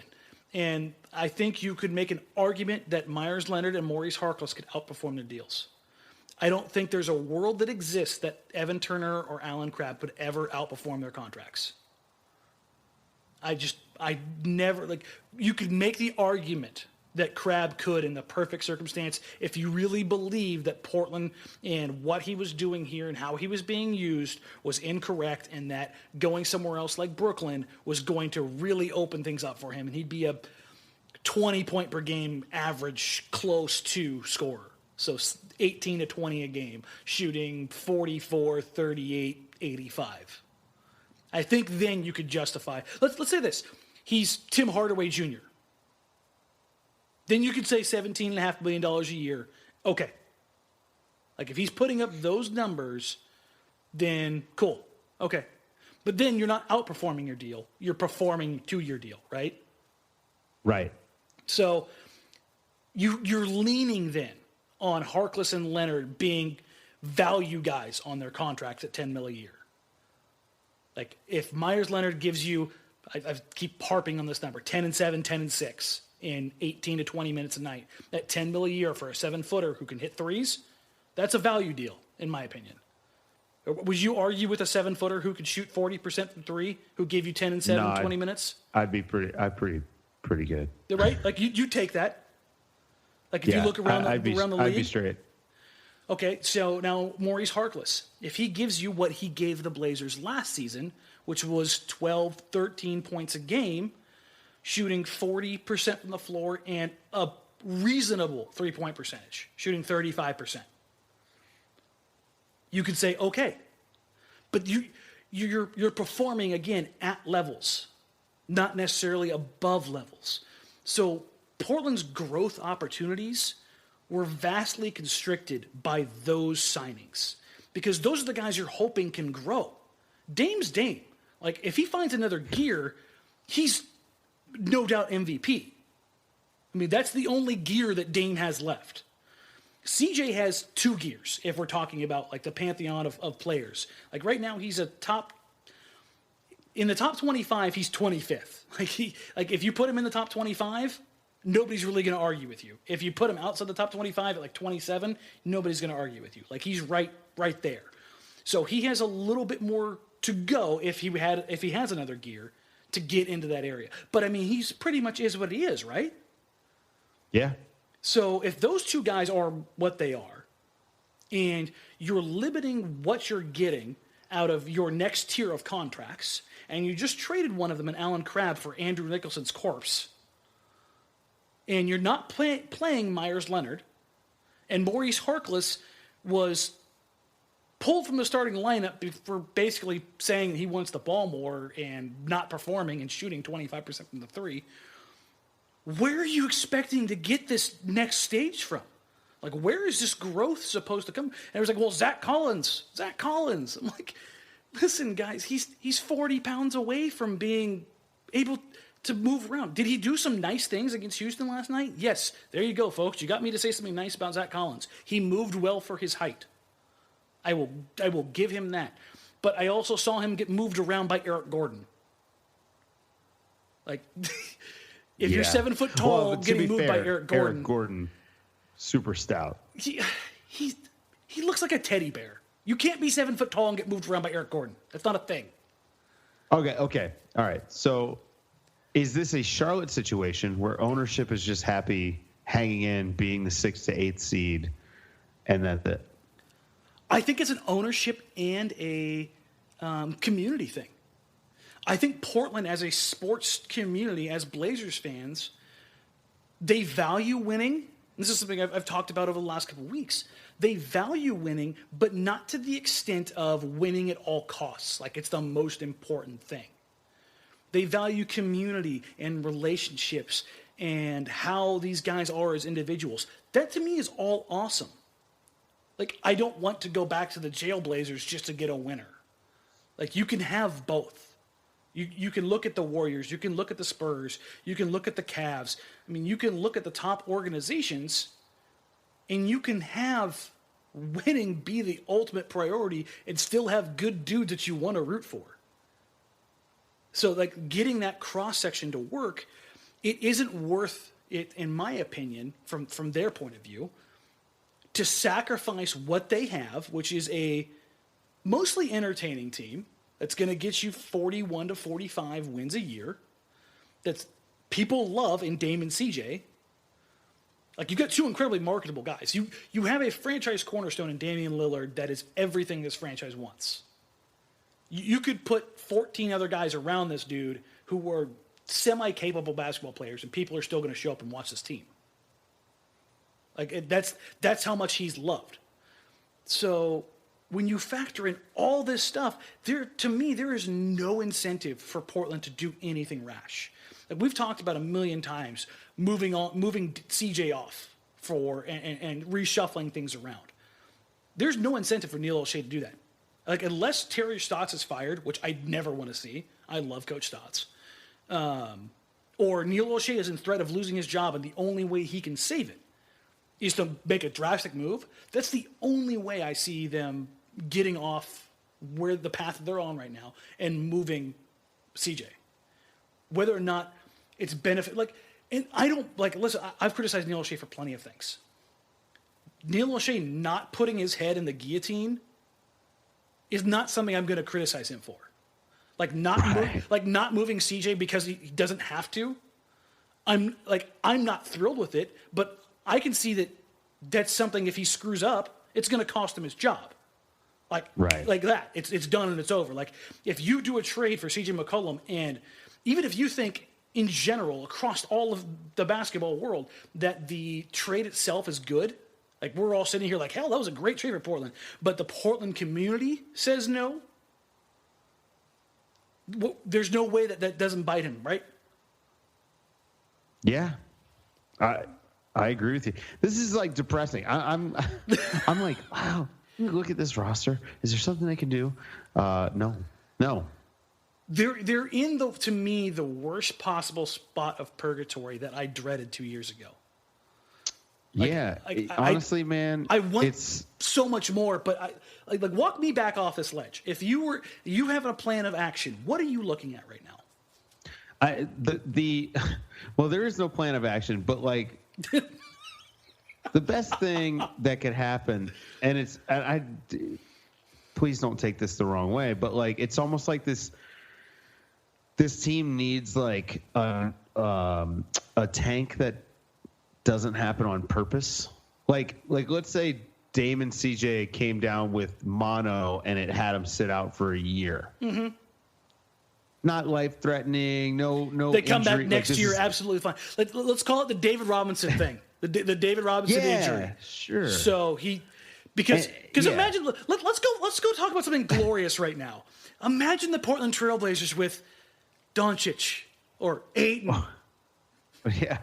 And I think you could make an argument that Meyers Leonard and Maurice Harkless could outperform their deals. I don't think there's a world that exists that Evan Turner or Allen Crabbe could ever outperform their contracts. I never, like, you could make the argument that Crabbe could in the perfect circumstance if you really believe that Portland and what he was doing here and how he was being used was incorrect and that going somewhere else like Brooklyn was going to really open things up for him and he'd be a 20-point per game average close to scorer. So 18 to 20 a game, shooting 44, 38, 85. I think then you could justify. Let's say this. He's Tim Hardaway Jr. Then you could say $17.5 million a year. Okay. Like if he's putting up those numbers, then cool. Okay. But then you're not outperforming your deal. You're performing to your deal, right? Right. So you're leaning then on Harkless and Leonard being value guys on their contracts at $10 million a year. Like if Meyers Leonard gives you, I keep harping on this number, 10-7, 10-6 in 18 to 20 minutes a night, at $10 million a year for a 7-footer who can hit threes, that's a value deal, in my opinion. Would you argue with a 7-footer who could shoot 40% from three, who gave you 10 and 7 in 20 minutes? I'd be pretty good. Right? Like you take that. Like if you look around the league. I'd be straight. Okay, so now Maurice Harkless, if he gives you what he gave the Blazers last season, which was 12, 13 points a game, shooting 40% from the floor and a reasonable three-point percentage, shooting 35%. You could say, okay, but you're performing, again, at levels, not necessarily above levels. So Portland's growth opportunities were vastly constricted by those signings because those are the guys you're hoping can grow. Dame's Dame. Like, if he finds another gear, he's no doubt MVP. I mean, that's the only gear that Dame has left. CJ has 2 gears, if we're talking about, like, the pantheon of players. Like, right now, he's in the top 25, he's 25th. Like, if you put him in the top 25, nobody's really going to argue with you. If you put him outside the top 25 at like 27, nobody's going to argue with you. Like he's right there. So he has a little bit more to go if he has another gear to get into that area. But I mean, he's pretty much is what he is, right? Yeah. So if those two guys are what they are, and you're limiting what you're getting out of your next tier of contracts, and you just traded one of them in Allen Crabbe for Andrew Nicholson's corpse, and you're not playing Meyers Leonard, and Maurice Harkless was pulled from the starting lineup for basically saying he wants the ball more and not performing and shooting 25% from the three, where are you expecting to get this next stage from? Like, where is this growth supposed to come? And it was like, well, Zach Collins. I'm like, listen, guys, he's 40 pounds away from being able to move around. Did he do some nice things against Houston last night? Yes. There you go, folks. You got me to say something nice about Zach Collins. He moved well for his height. I will give him that. But I also saw him get moved around by Eric Gordon. Like, if you're 7 foot tall, getting moved by Eric Gordon. Eric Gordon, super stout. He looks like a teddy bear. You can't be 7 foot tall and get moved around by Eric Gordon. That's not a thing. Okay. All right. So is this a Charlotte situation where ownership is just happy hanging in, being the 6th to 8th seed, and that's it? I think it's an ownership and a community thing. I think Portland, as a sports community, as Blazers fans, they value winning. This is something I've talked about over the last couple of weeks. They value winning, but not to the extent of winning at all costs, like it's the most important thing. They value community and relationships and how these guys are as individuals. That, to me, is all awesome. Like, I don't want to go back to the Jailblazers just to get a winner. Like, you can have both. You can look at the Warriors. You can look at the Spurs. You can look at the Cavs. I mean, you can look at the top organizations, and you can have winning be the ultimate priority and still have good dudes that you want to root for. So, like, getting that cross-section to work, it isn't worth it, in my opinion, from their point of view, to sacrifice what they have, which is a mostly entertaining team that's going to get you 41 to 45 wins a year, that's people love in Dame and CJ. Like, you've got two incredibly marketable guys. You have a franchise cornerstone in Damian Lillard that is everything this franchise wants. You could put 14 other guys around this dude who were semi-capable basketball players, and people are still going to show up and watch this team. Like, that's how much he's loved. So when you factor in all this stuff, to me, there is no incentive for Portland to do anything rash. Like, we've talked about a million times, moving CJ off and reshuffling things around. There's no incentive for Neil O'Shea to do that. Like, unless Terry Stotts is fired, which I never want to see. I love Coach Stotts. Or Neil O'Shea is in threat of losing his job, and the only way he can save it is to make a drastic move. That's the only way I see them getting off where the path they're on right now and moving CJ. Whether or not it's benefit, like, and I don't, like, listen, I've criticized Neil O'Shea for plenty of things. Neil O'Shea not putting his head in the guillotine is not something I'm going to criticize him for. Like not moving CJ because he doesn't have to. I'm not thrilled with it, but I can see that that's something, if he screws up, it's going to cost him his job. Like that. It's done and it's over. Like, if you do a trade for CJ McCollum, and even if you think in general across all of the basketball world that the trade itself is good, like, we're all sitting here like, hell, that was a great trade for Portland, but the Portland community says no, well, there's no way that doesn't bite him, right? Yeah, I agree with you. This is like depressing. I'm like, wow. Look at this roster. Is there something they can do? No. They're in to me, the worst possible spot of purgatory that I dreaded 2 years ago. Honestly, man, I want so much more, but like walk me back off this ledge. If you have a plan of action, what are you looking at right now? Well, there is no plan of action, but like the best thing that could happen, and please don't take this the wrong way, but like, it's almost like this team needs like a tank that doesn't happen on purpose. Like let's say Dame and CJ came down with mono and it had them sit out for a year. Mm-hmm. Not life threatening. No. They come injury. Back next year, absolutely fine. Let's call it the David Robinson thing. The David Robinson injury. Sure. So because imagine, let's go talk about something glorious right now. Imagine the Portland Trailblazers with Doncic or Ayton. Yeah.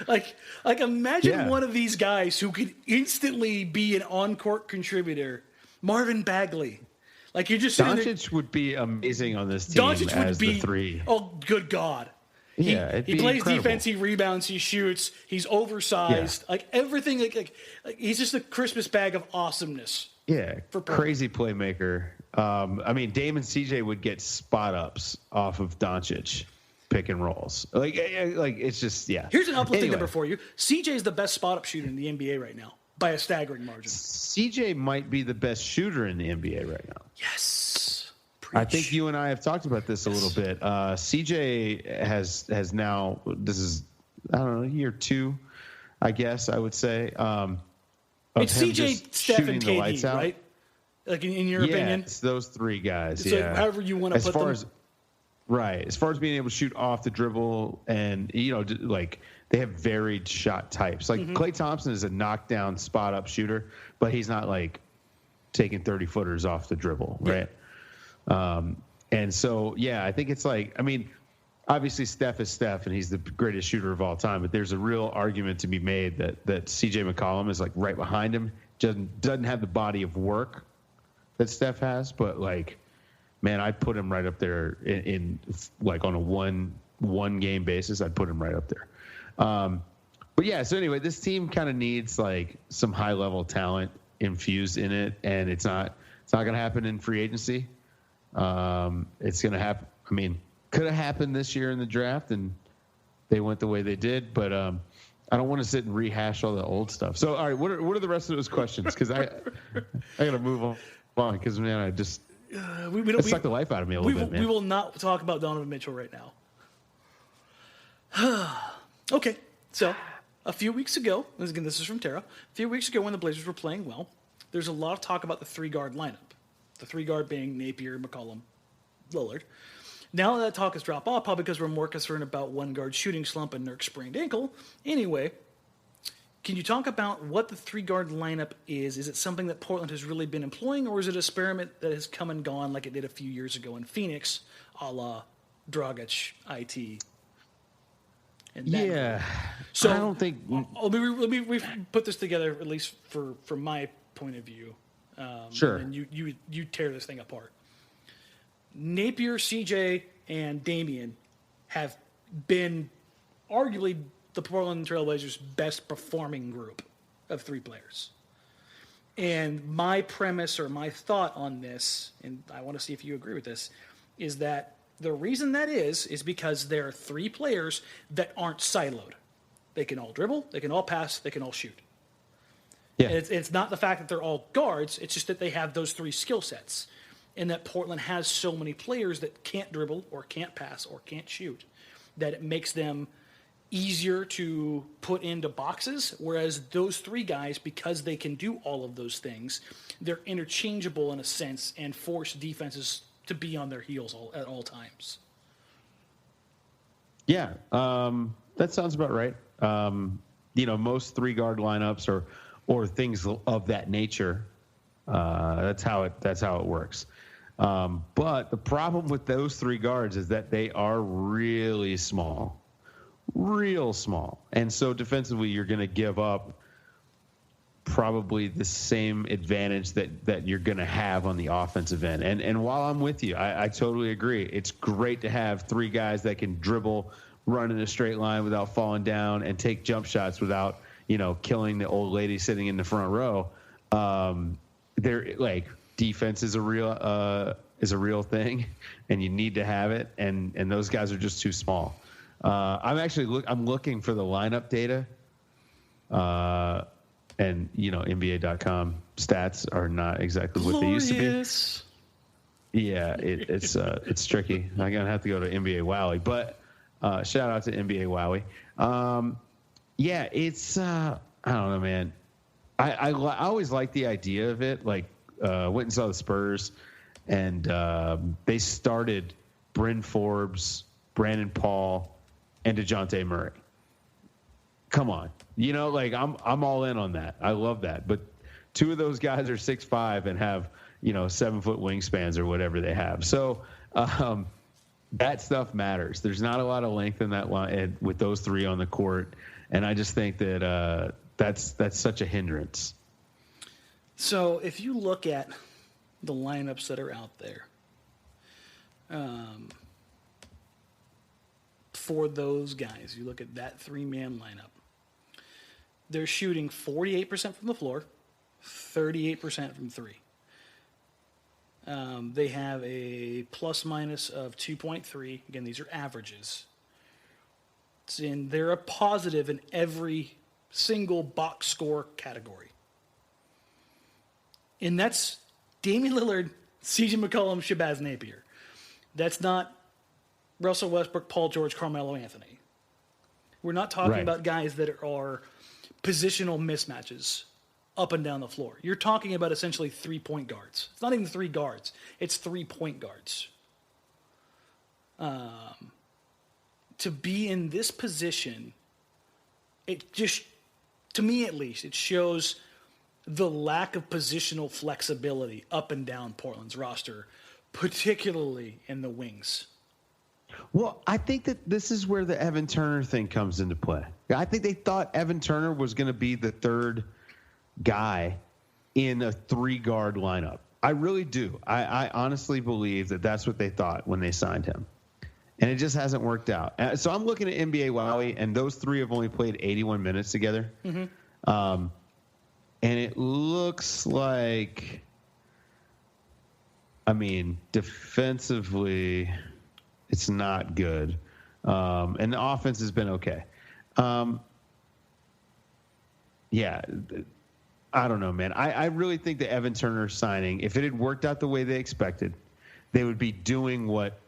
Like imagine one of these guys who could instantly be an on-court contributor. Marvin Bagley. Like, you're just Doncic would be amazing on this team the three. Oh, good God. He plays incredible defense, he rebounds, he shoots, he's oversized. Yeah. Like, everything, like he's just a Christmas bag of awesomeness. Yeah, crazy playmaker. I mean, Dame and CJ would get spot ups off of Doncic pick and rolls. Like it's just, yeah. Here's an uplifting number for you. CJ is the best spot up shooter in the NBA right now by a staggering margin. CJ might be the best shooter in the NBA right now. Yes. Preach. I think you and I have talked about this a little bit. CJ has now, this is, I don't know, year 2, I guess I would say. It's CJ, Steph, and KD, right? Like, in your opinion? It's those 3 guys. So however you want to put them. As far as being able to shoot off the dribble, and like, they have varied shot types. Like, Klay Thompson is a knockdown spot up shooter, but he's not like taking 30-footers off the dribble, right? And so, I think it's like, I mean, obviously Steph is Steph and he's the greatest shooter of all time, but there's a real argument to be made that CJ McCollum is like right behind him. Doesn't have the body of work that Steph has, but like, man, I'd put him right up there in like on a one game basis. I'd put him right up there. But yeah, so anyway, this team kind of needs like some high level talent infused in it, and it's not going to happen in free agency. It's going to happen. I mean, could have happened this year in the draft, and they went the way they did. But I don't want to sit and rehash all the old stuff. So, all right, what are the rest of those questions? Because I got to move on. Because man, I just. It sucked the life out of me a little bit, man. We will not talk about Donovan Mitchell right now. Okay, so a few weeks ago, this is from Tara. A few weeks ago when the Blazers were playing well, there's a lot of talk about the 3-guard lineup. The 3-guard being Napier, McCollum, Lillard. Now that talk has dropped off, probably because we're more concerned about 1-guard shooting slump and Nurk's sprained ankle. Anyway, can you talk about what the 3-guard lineup is? Is it something that Portland has really been employing, or is it an experiment that has come and gone like it did a few years ago in Phoenix, a la Dragic, IT? So I don't think. Let me put this together, at least from my point of view. Sure. And you tear this thing apart. Napier, CJ, and Damian have been arguably the Portland Trailblazers' best performing group of 3 players. And my premise or my thought on this, and I want to see if you agree with this, is that the reason that is because there are 3 players that aren't siloed. They can all dribble, they can all pass, they can all shoot. Yeah. It's not the fact that they're all guards, it's just that they have those 3 skill sets. And that Portland has so many players that can't dribble or can't pass or can't shoot that it makes them easier to put into boxes, whereas those 3 guys, because they can do all of those things, they're interchangeable in a sense and force defenses to be on their heels at all times. Yeah, that sounds about right. Most 3-guard lineups or things of that nature, that's how it works. But the problem with those 3 guards is that they are really small, real small. And so defensively, you're going to give up probably the same advantage that you're going to have on the offensive end. And while I'm with you, I totally agree. It's great to have 3 guys that can dribble, run in a straight line without falling down, and take jump shots without, killing the old lady sitting in the front row. They're like, defense is a real thing, and you need to have it. And those guys are just too small. I'm looking for the lineup data. And NBA.com stats are not exactly what they used to be. Yeah, it's tricky. I'm gonna have to go to NBA Wowie, but shout out to NBA Wowie. It's I don't know, man. I always liked the idea of it. Like, went and saw the Spurs, and they started Bryn Forbes, Brandon Paul, and DeJounte Murray. Come on, I'm all in on that. I love that. But 2 of those guys are 6'5" and have 7-foot wingspans or whatever they have. So that stuff matters. There's not a lot of length in that line with those 3 on the court, and I just think that that's such a hindrance. So if you look at the lineups that are out there, for those guys, you look at that 3-man lineup, they're shooting 48% from the floor, 38% from 3. They have a plus-minus of 2.3. Again, these are averages. They're a positive in every single box score category. And that's Damian Lillard, CJ McCollum, Shabazz Napier. That's not Russell Westbrook, Paul George, Carmelo Anthony. We're not talking about guys that are positional mismatches up and down the floor. You're talking about essentially 3-point guards. It's not even 3 guards. It's 3-point guards. To be in this position, it just, to me at least, it shows the lack of positional flexibility up and down Portland's roster, particularly in the wings. Well, I think that this is where the Evan Turner thing comes into play. I think they thought Evan Turner was going to be the 3rd guy in a 3-guard lineup. I really do. I honestly believe that that's what they thought when they signed him. And it just hasn't worked out. So I'm looking at NBA Wowie, and those 3 have only played 81 minutes together. Mm-hmm. And it looks like, defensively, it's not good. And the offense has been okay. I don't know, man. I really think the Evan Turner signing, if it had worked out the way they expected, they would be doing what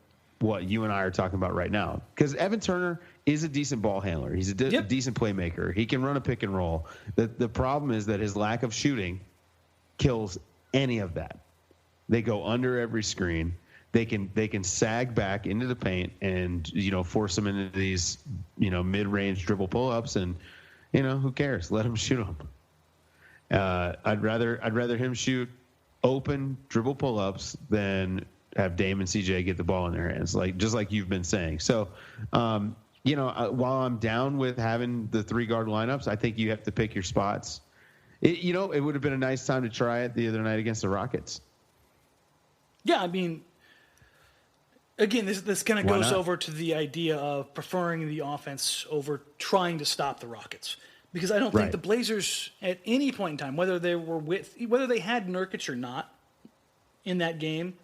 you and I are talking about right now. Because Evan Turner is a decent ball handler. He's a decent playmaker. He can run a pick and roll. The problem is that his lack of shooting kills any of that. They go under every screen. They can sag back into the paint and force them into these mid-range dribble pull-ups, and who cares? Let him shoot them. I'd rather him shoot open dribble pull-ups than have Dame and CJ get the ball in their hands, just like you've been saying. So, while I'm down with having the 3-guard lineups, I think you have to pick your spots. It would have been a nice time to try it the other night against the Rockets. Yeah, I mean, again, this kind of goes over to the idea of preferring the offense over trying to stop the Rockets. Because I don't think the Blazers at any point in time, whether they had Nurkic or not in that game,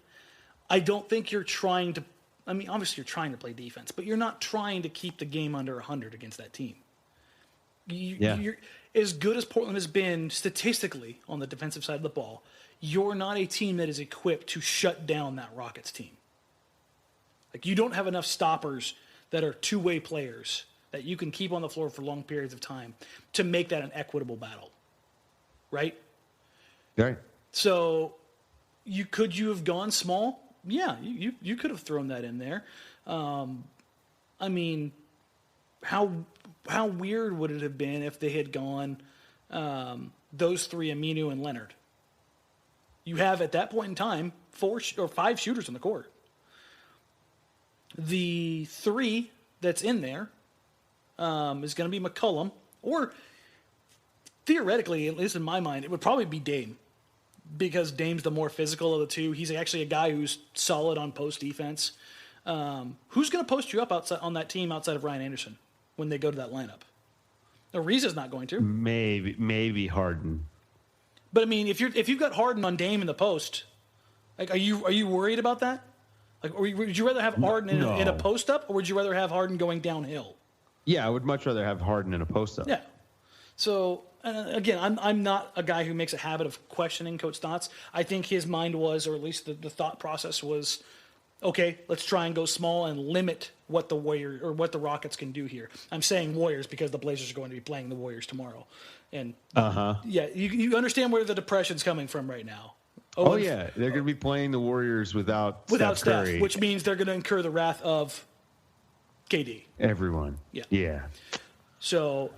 I don't think you're trying to. I mean, obviously you're trying to play defense, but you're not trying to keep the game under 100 against that team. You're as good as Portland has been statistically on the defensive side of the ball. You're not a team that is equipped to shut down that Rockets team. Like, you don't have enough stoppers that are two-way players that you can keep on the floor for long periods of time to make that an equitable battle, right? Right. So, could you have gone small? Yeah, you could have thrown that in there. I mean, how weird would it have been if they had gone those three, Aminu and Leonard? You have, at that point in time, 4 or 5 shooters on the court. The 3 that's in there is going to be McCollum, or theoretically, at least in my mind, it would probably be Dame, because Dame's the more physical of the two. He's actually a guy who's solid on post defense. Who's going to post you up outside on that team outside of Ryan Anderson when they go to that lineup? Ariza's not going to. Maybe Harden. But I mean, if you've got Harden on Dame in the post, like, are you worried about that? Like, or would you rather have Harden in a post up, or would you rather have Harden going downhill? Yeah, I would much rather have Harden in a post up. Yeah. So again, I'm not a guy who makes a habit of questioning Coach thoughts. I think his mind was, or at least the thought process was, okay, let's try and go small and limit what the Rockets can do here. I'm saying Warriors because the Blazers are going to be playing the Warriors tomorrow, and yeah, you understand where the depression's coming from right now. Oh yeah, they're going to be playing the Warriors without Steph Curry, which means they're going to incur the wrath of KD. Everyone. Yeah. So,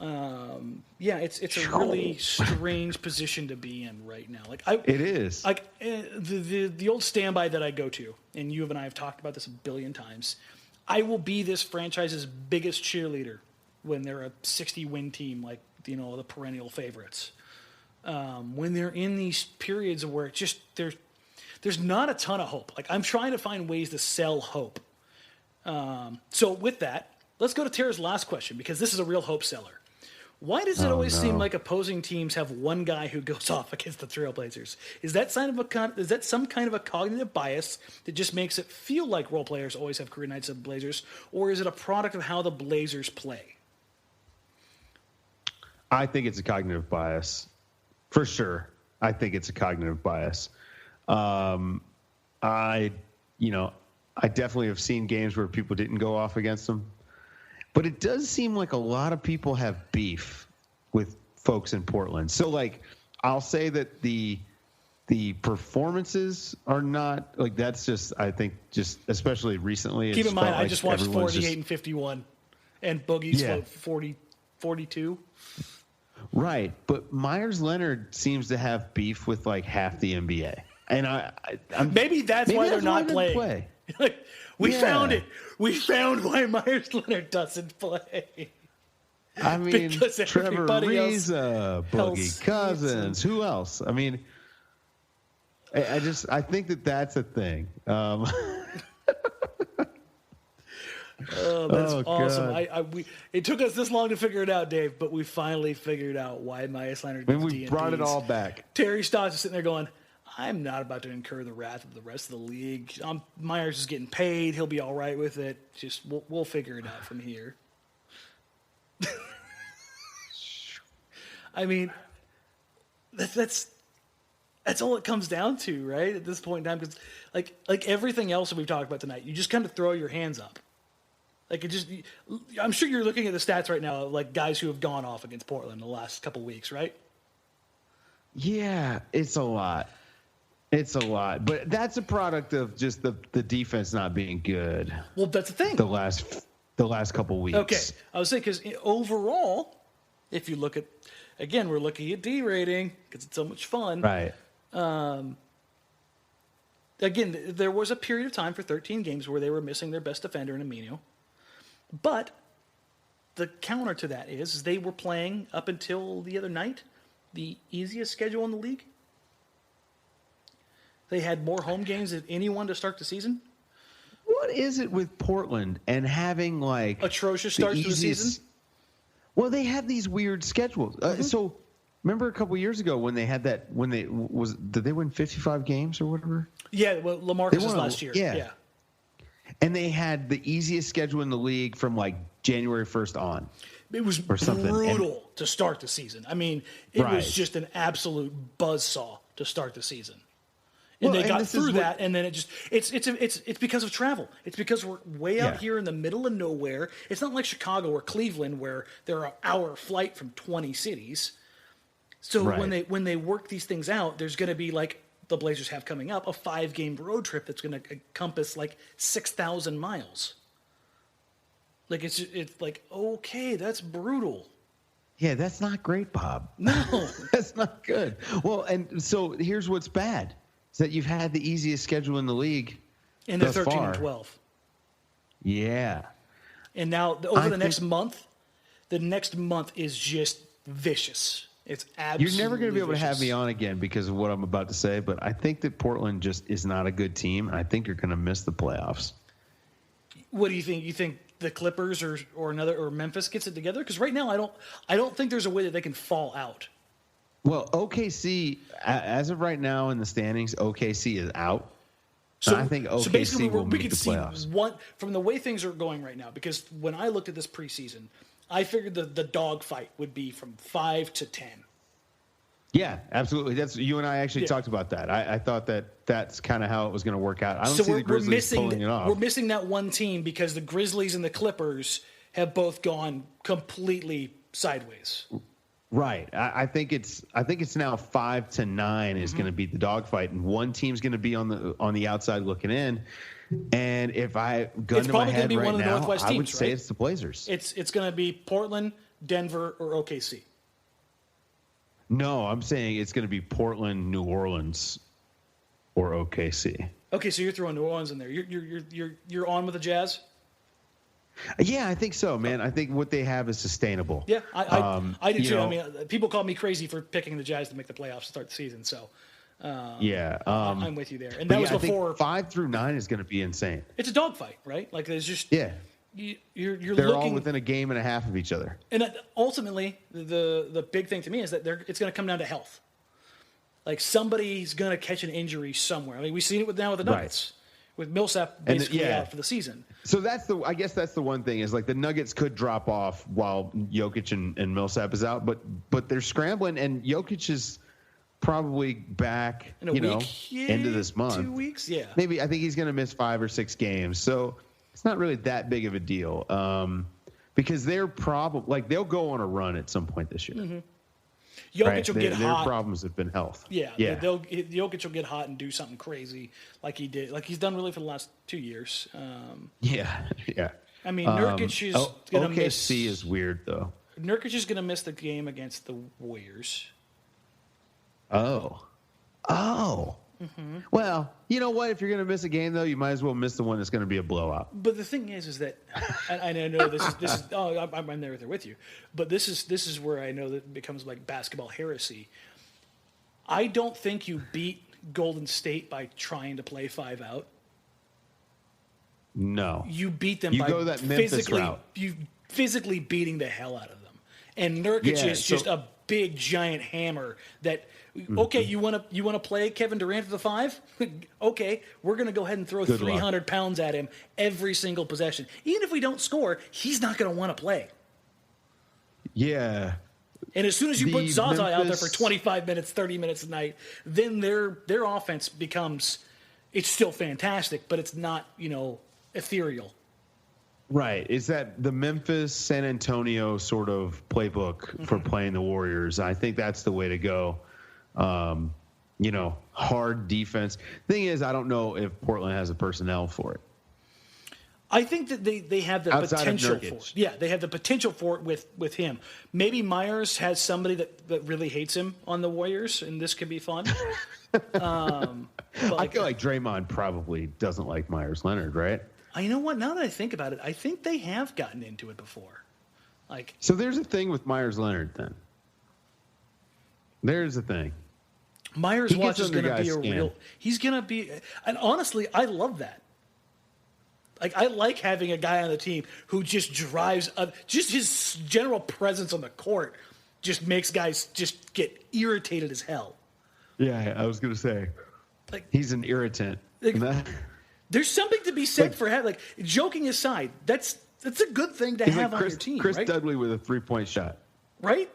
it's a really strange position to be in right now. It is. Like, the old standby that I go to, and you and I have talked about this a billion times. I will be this franchise's biggest cheerleader when they're a 60-win team, like, the perennial favorites. When they're in these periods where it's just there's not a ton of hope. Like, I'm trying to find ways to sell hope. So with that, let's go to Tara's last question, because this is a real hope seller. Why does it always seem like opposing teams have one guy who goes off against the Trailblazers? Is that some kind of a cognitive bias that just makes it feel like role players always have career nights of the Blazers, or is it a product of how the Blazers play? I think it's a cognitive bias, for sure. I think it's a cognitive bias. I definitely have seen games where people didn't go off against them. But it does seem like a lot of people have beef with folks in Portland. So, like, I'll say that the performances are not, like, that's just, I think, just especially recently. Keep in mind, I just watched 48 and 51, and Boogie's 42. Right. But Meyers Leonard seems to have beef with, like, half the NBA. And maybe that's why they're not playing. We found it. We found why Meyers Leonard doesn't play. I mean, Trevor Ariza, Boogie Cousins, who else? I mean, I think that's a thing. That's awesome. It took us this long to figure it out, Dave, but we finally figured out why Meyers Leonard. And we brought it all back. Terry Stotts is sitting there going, I'm not about to incur the wrath of the rest of the league. Myers is getting paid. He'll be all right with it. Just we'll figure it out from here. I mean, that's all it comes down to, right? At this point in time, because like everything else that we've talked about tonight, you just kind of throw your hands up. Like, I'm sure you're looking at the stats right now, like guys who have gone off against Portland in the last couple weeks, right? Yeah, it's a lot. It's a lot, but that's a product of just the defense not being good. Well, that's the thing. The last couple weeks. Okay, I was saying, because overall, if you look at, again, we're looking at D rating because it's so much fun. Right. Again, there was a period of time for 13 games where they were missing their best defender in Aminu, but the counter to that is they were playing up until the other night the easiest schedule in the league. They had more home games than anyone to start the season. What is it with Portland and having like atrocious starts to the season? Well, they have these weird schedules. So remember a couple years ago when they had that, did they win 55 games or whatever? Yeah, well, LaMarcus was last year. Yeah. And they had the easiest schedule in the league from like January 1st on. It was brutal to start the season. I mean, it was just an absolute buzzsaw to start the season. And they got through that, and then it's because of travel. It's because we're way out here in the middle of nowhere. It's not like Chicago or Cleveland where they're an hour flight from 20 cities. So when they work these things out, there's going to be, like the Blazers have coming up, a 5-game road trip that's going to encompass like 6,000 miles. Like it's like, okay, that's brutal. Yeah, that's not great, Bob. No, that's not good. Well, and so here's what's bad. That you've had the easiest schedule in the league, and they're 13-12. Yeah, and now over the next month is just vicious. It's absolutely. You're never going to be able to have me on again because of what I'm about to say, but I think that Portland just is not a good team, and I think you're going to miss the playoffs. What do you think? You think the Clippers or Memphis gets it together? Because right now, I don't think there's a way that they can fall out. Well, OKC, as of right now in the standings, OKC is out. So I think OKC will make the playoffs. From the way things are going right now, because when I looked at this preseason, I figured the dog fight would be from 5 to 10. Yeah, absolutely. You and I actually talked about that. I thought that's kind of how it was going to work out. I don't see the Grizzlies pulling it off. We're missing that one team because the Grizzlies and the Clippers have both gone completely sideways. Right. I think it's now 5 to 9 is going to be the dogfight, and one team's going to be on the outside looking in. And if I gun to my head right now, I would say it's the Blazers. It's going to be Portland, Denver, or OKC. No, I'm saying it's going to be Portland, New Orleans, or OKC. Okay, so you're throwing New Orleans in there. You're on with the Jazz. Yeah, I think so, man. I think what they have is sustainable. Yeah, I do too. I mean, people call me crazy for picking the Jazz to make the playoffs to start the season. So, I'm with you there. And that was before 5 through 9 is going to be insane. It's a dogfight, right? Like there's just you're they're all within a game and a half of each other. And ultimately, the big thing to me is that it's going to come down to health. Like somebody's going to catch an injury somewhere. I mean, we've seen it with the Nuggets. Right. With Millsap basically out for the season. So I guess that's the one thing is like the Nuggets could drop off while Jokic and Millsap is out, but they're scrambling and Jokic is probably back, into this month. 2 weeks, yeah. Maybe I think he's going to miss 5 or 6 games. So it's not really that big of a deal because they're they'll go on a run at some point this year. Mm-hmm. Jokic will get hot. Their problems have been health. Yeah. Jokic will get hot and do something crazy like he did, like he's done really for the last 2 years. Yeah. I mean, Nurkic is going to miss. OKC is weird though. Nurkic is going to miss the game against the Warriors. Oh. Mm-hmm. Well, you know what? If you're going to miss a game, though, you might as well miss the one that's going to be a blowout. But the thing is that, and I know this is. Oh, I'm there with you. But this is where I know that it becomes like basketball heresy. I don't think you beat Golden State by trying to play 5 out. No, you beat them by go that Memphis route. You physically beating the hell out of them. And Nurkic is just a big giant hammer that. Okay, you want to play Kevin Durant for the 5? Okay, we're going to go ahead and throw 300 pounds at him every single possession. Even if we don't score, he's not going to want to play. Yeah. And as soon as you put Zaza out there for 25 minutes, 30 minutes a night, then their offense becomes it's still fantastic, but it's not, ethereal. Right. Is that the Memphis San Antonio sort of playbook for playing the Warriors? I think that's the way to go. Hard defense. Thing is, I don't know if Portland has the personnel for it. I think that they have the potential for it. Yeah, they have the potential for it with him. Maybe Meyers has somebody that really hates him on the Warriors, and this could be fun. I feel like Draymond probably doesn't like Meyers Leonard, right? You know what? Now that I think about it, I think they have gotten into it before. So there's a thing with Meyers Leonard then. There's the thing. Myers He Watch gets is going under to be guys' a skin. real. He's going to be, and honestly, I love that. Like, I like having a guy on the team who just drives up. Just his general presence on the court just makes guys just get irritated as hell. Yeah, I was going to say. Like, He's an irritant. there's something to be said for having, like, joking aside, that's a good thing to have like on your team, Chris right? Dudley with a 3-point shot. Right?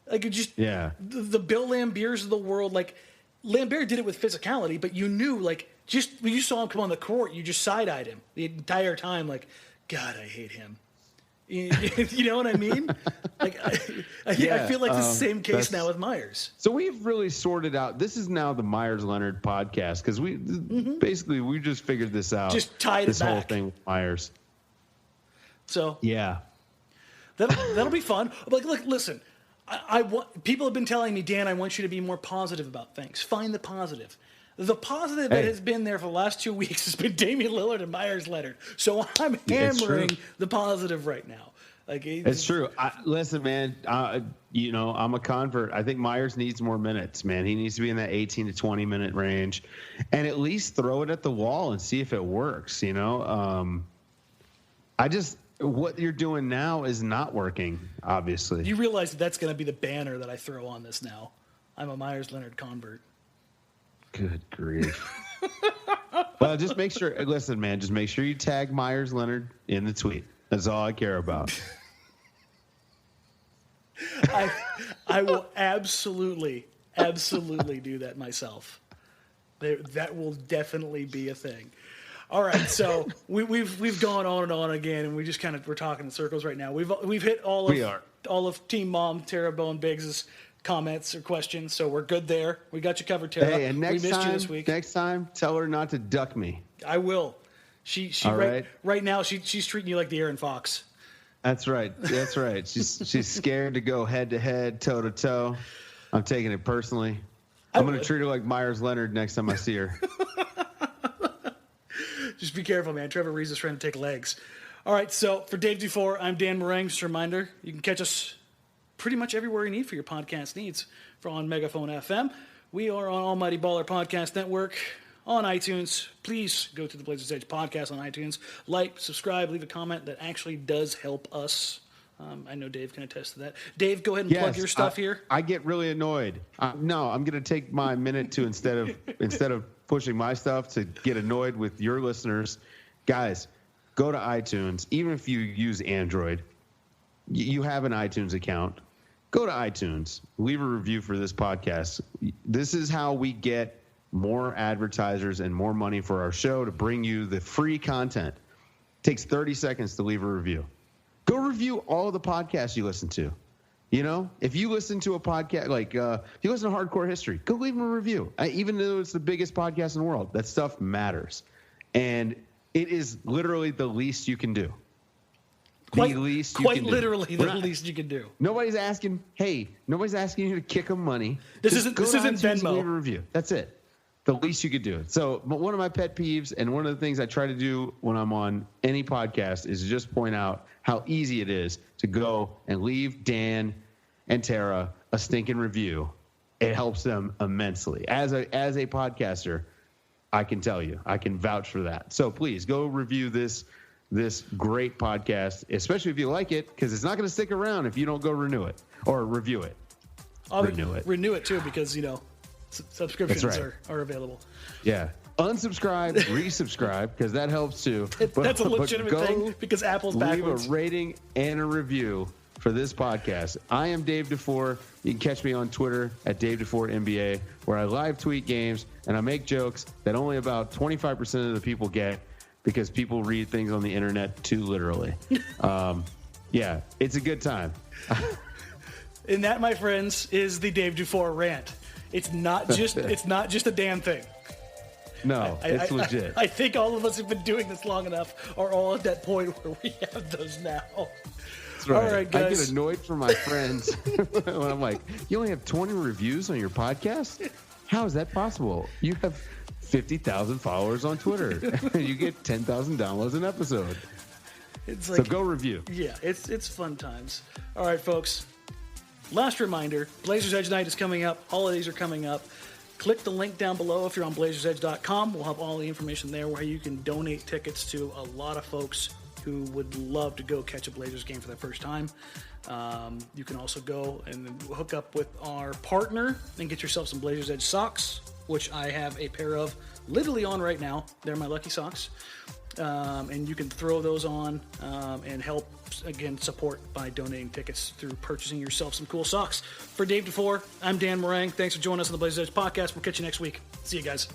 Like, it just, Yeah. the Bill Lambiers of the world, like, Lambert did it with physicality, but you knew, like, just when you saw him come on the court, you just side-eyed him the entire time, like, God, I hate him. You know what I mean? Like, I feel like it's the same case now with Myers. So we've really sorted out. This is now the Meyers Leonard podcast because we basically we just figured this out. Just tied this it whole back. thing with Myers. So Yeah. that'll be fun. Like, look, listen, I want, people have been telling me, Dan, I want you to be more positive about things. Find the positive. The positive that has been there for the last 2 weeks has been Damian Lillard and Meyers Leonard. So I'm hammering the positive right now. Like, It's true. Listen, man, you know, I'm a convert. I think Myers needs more minutes, man. He needs to be in that 18 to 20 minute range and at least throw it at the wall and see if it works, you know? What you're doing now is not working, obviously. You realize that's going to be the banner that I throw on this now. I'm a Meyers Leonard convert. Good grief. Well, just make sure, listen, man, just make sure you tag Meyers Leonard in the tweet. That's all I care about. I will absolutely do that myself. That will definitely be a thing. All right, so we've gone on and on again, and we're talking in circles right now. We've hit all of Team Mom Tara Bone Biggs's comments or questions, so we're good there. We got you covered, Tara. Hey, and we missed you this week. Next time, tell her not to duck me. I will. She right now she's treating you like the Aaron Fox. That's right. That's right. She's scared to go head to head, toe to toe. I'm taking it personally. I'm going to treat her like Meyers Leonard next time I see her. Just be careful, man. Trevor Reeves is trying to take legs. All right, so for Dave DuFour, I'm Dan Meringue. Just a reminder, you can catch us pretty much everywhere you need for your podcast needs. For on Megaphone FM, we are on Almighty Baller Podcast Network, on iTunes. Please go to the Blazers Edge podcast on iTunes. Like, subscribe, leave a comment. That actually does help us. I know Dave can attest to that. Dave, go ahead and plug your stuff here. I get really annoyed. No, I'm going to take my minute to instead of pushing my stuff to get annoyed with your listeners. Guys, go to iTunes. Even if you use Android, you have an iTunes account. Go to iTunes. Leave a review for this podcast. This is how we get more advertisers and more money for our show to bring you the free content. It takes 30 seconds to leave a review. Go review all the podcasts you listen to. You know, if you listen to a podcast, like if you listen to Hardcore History, go leave them a review. Even though it's the biggest podcast in the world, that stuff matters. And it is literally the least you can do. Quite literally the least you can do. Nobody's asking you to kick them money. This isn't Venmo. Leave a review. That's it. The least you could do. So one of my pet peeves and one of the things I try to do when I'm on any podcast is just point out how easy it is to go and leave Dan and Tara a stinking review. It helps them immensely. As a podcaster, I can tell you, I can vouch for that. So please go review this great podcast, especially if you like it, because it's not going to stick around if you don't go renew it or review it. Renew it too, because, you know, subscriptions are available. Yeah. Unsubscribe, resubscribe, because that helps too. That's a legitimate thing because Apple's backwards. Leave a rating and a review for this podcast. I am Dave DuFour. You can catch me on Twitter at Dave DuFour NBA, where I live tweet games and I make jokes that only about 25% of the people get because people read things on the internet too literally. Yeah, it's a good time. And that, my friends, is the Dave DuFour rant. It's not just a damn thing. No, it's legit. I think all of us have been doing this long enough are all at that point where we have those now. That's right. All right, guys. I get annoyed for my friends when I'm like, you only have 20 reviews on your podcast? How is that possible? You have 50,000 followers on Twitter. You get 10,000 downloads an episode. It's like, so go review. Yeah, it's fun times. All right, folks. last reminder, Blazers Edge Night is coming up. Holidays are coming up. Click the link down below if you're on blazersedge.com. We'll have all the information there where you can donate tickets to a lot of folks who would love to go catch a Blazers game for the first time. You can also go and hook up with our partner and get yourself some Blazers Edge socks, which I have a pair of literally on right now. They're my lucky socks. And you can throw those on and help, again, support by donating tickets through purchasing yourself some cool socks. For Dave DuFour, I'm Dan Morang. Thanks for joining us on the Blazers Edge podcast. We'll catch you next week. See you guys.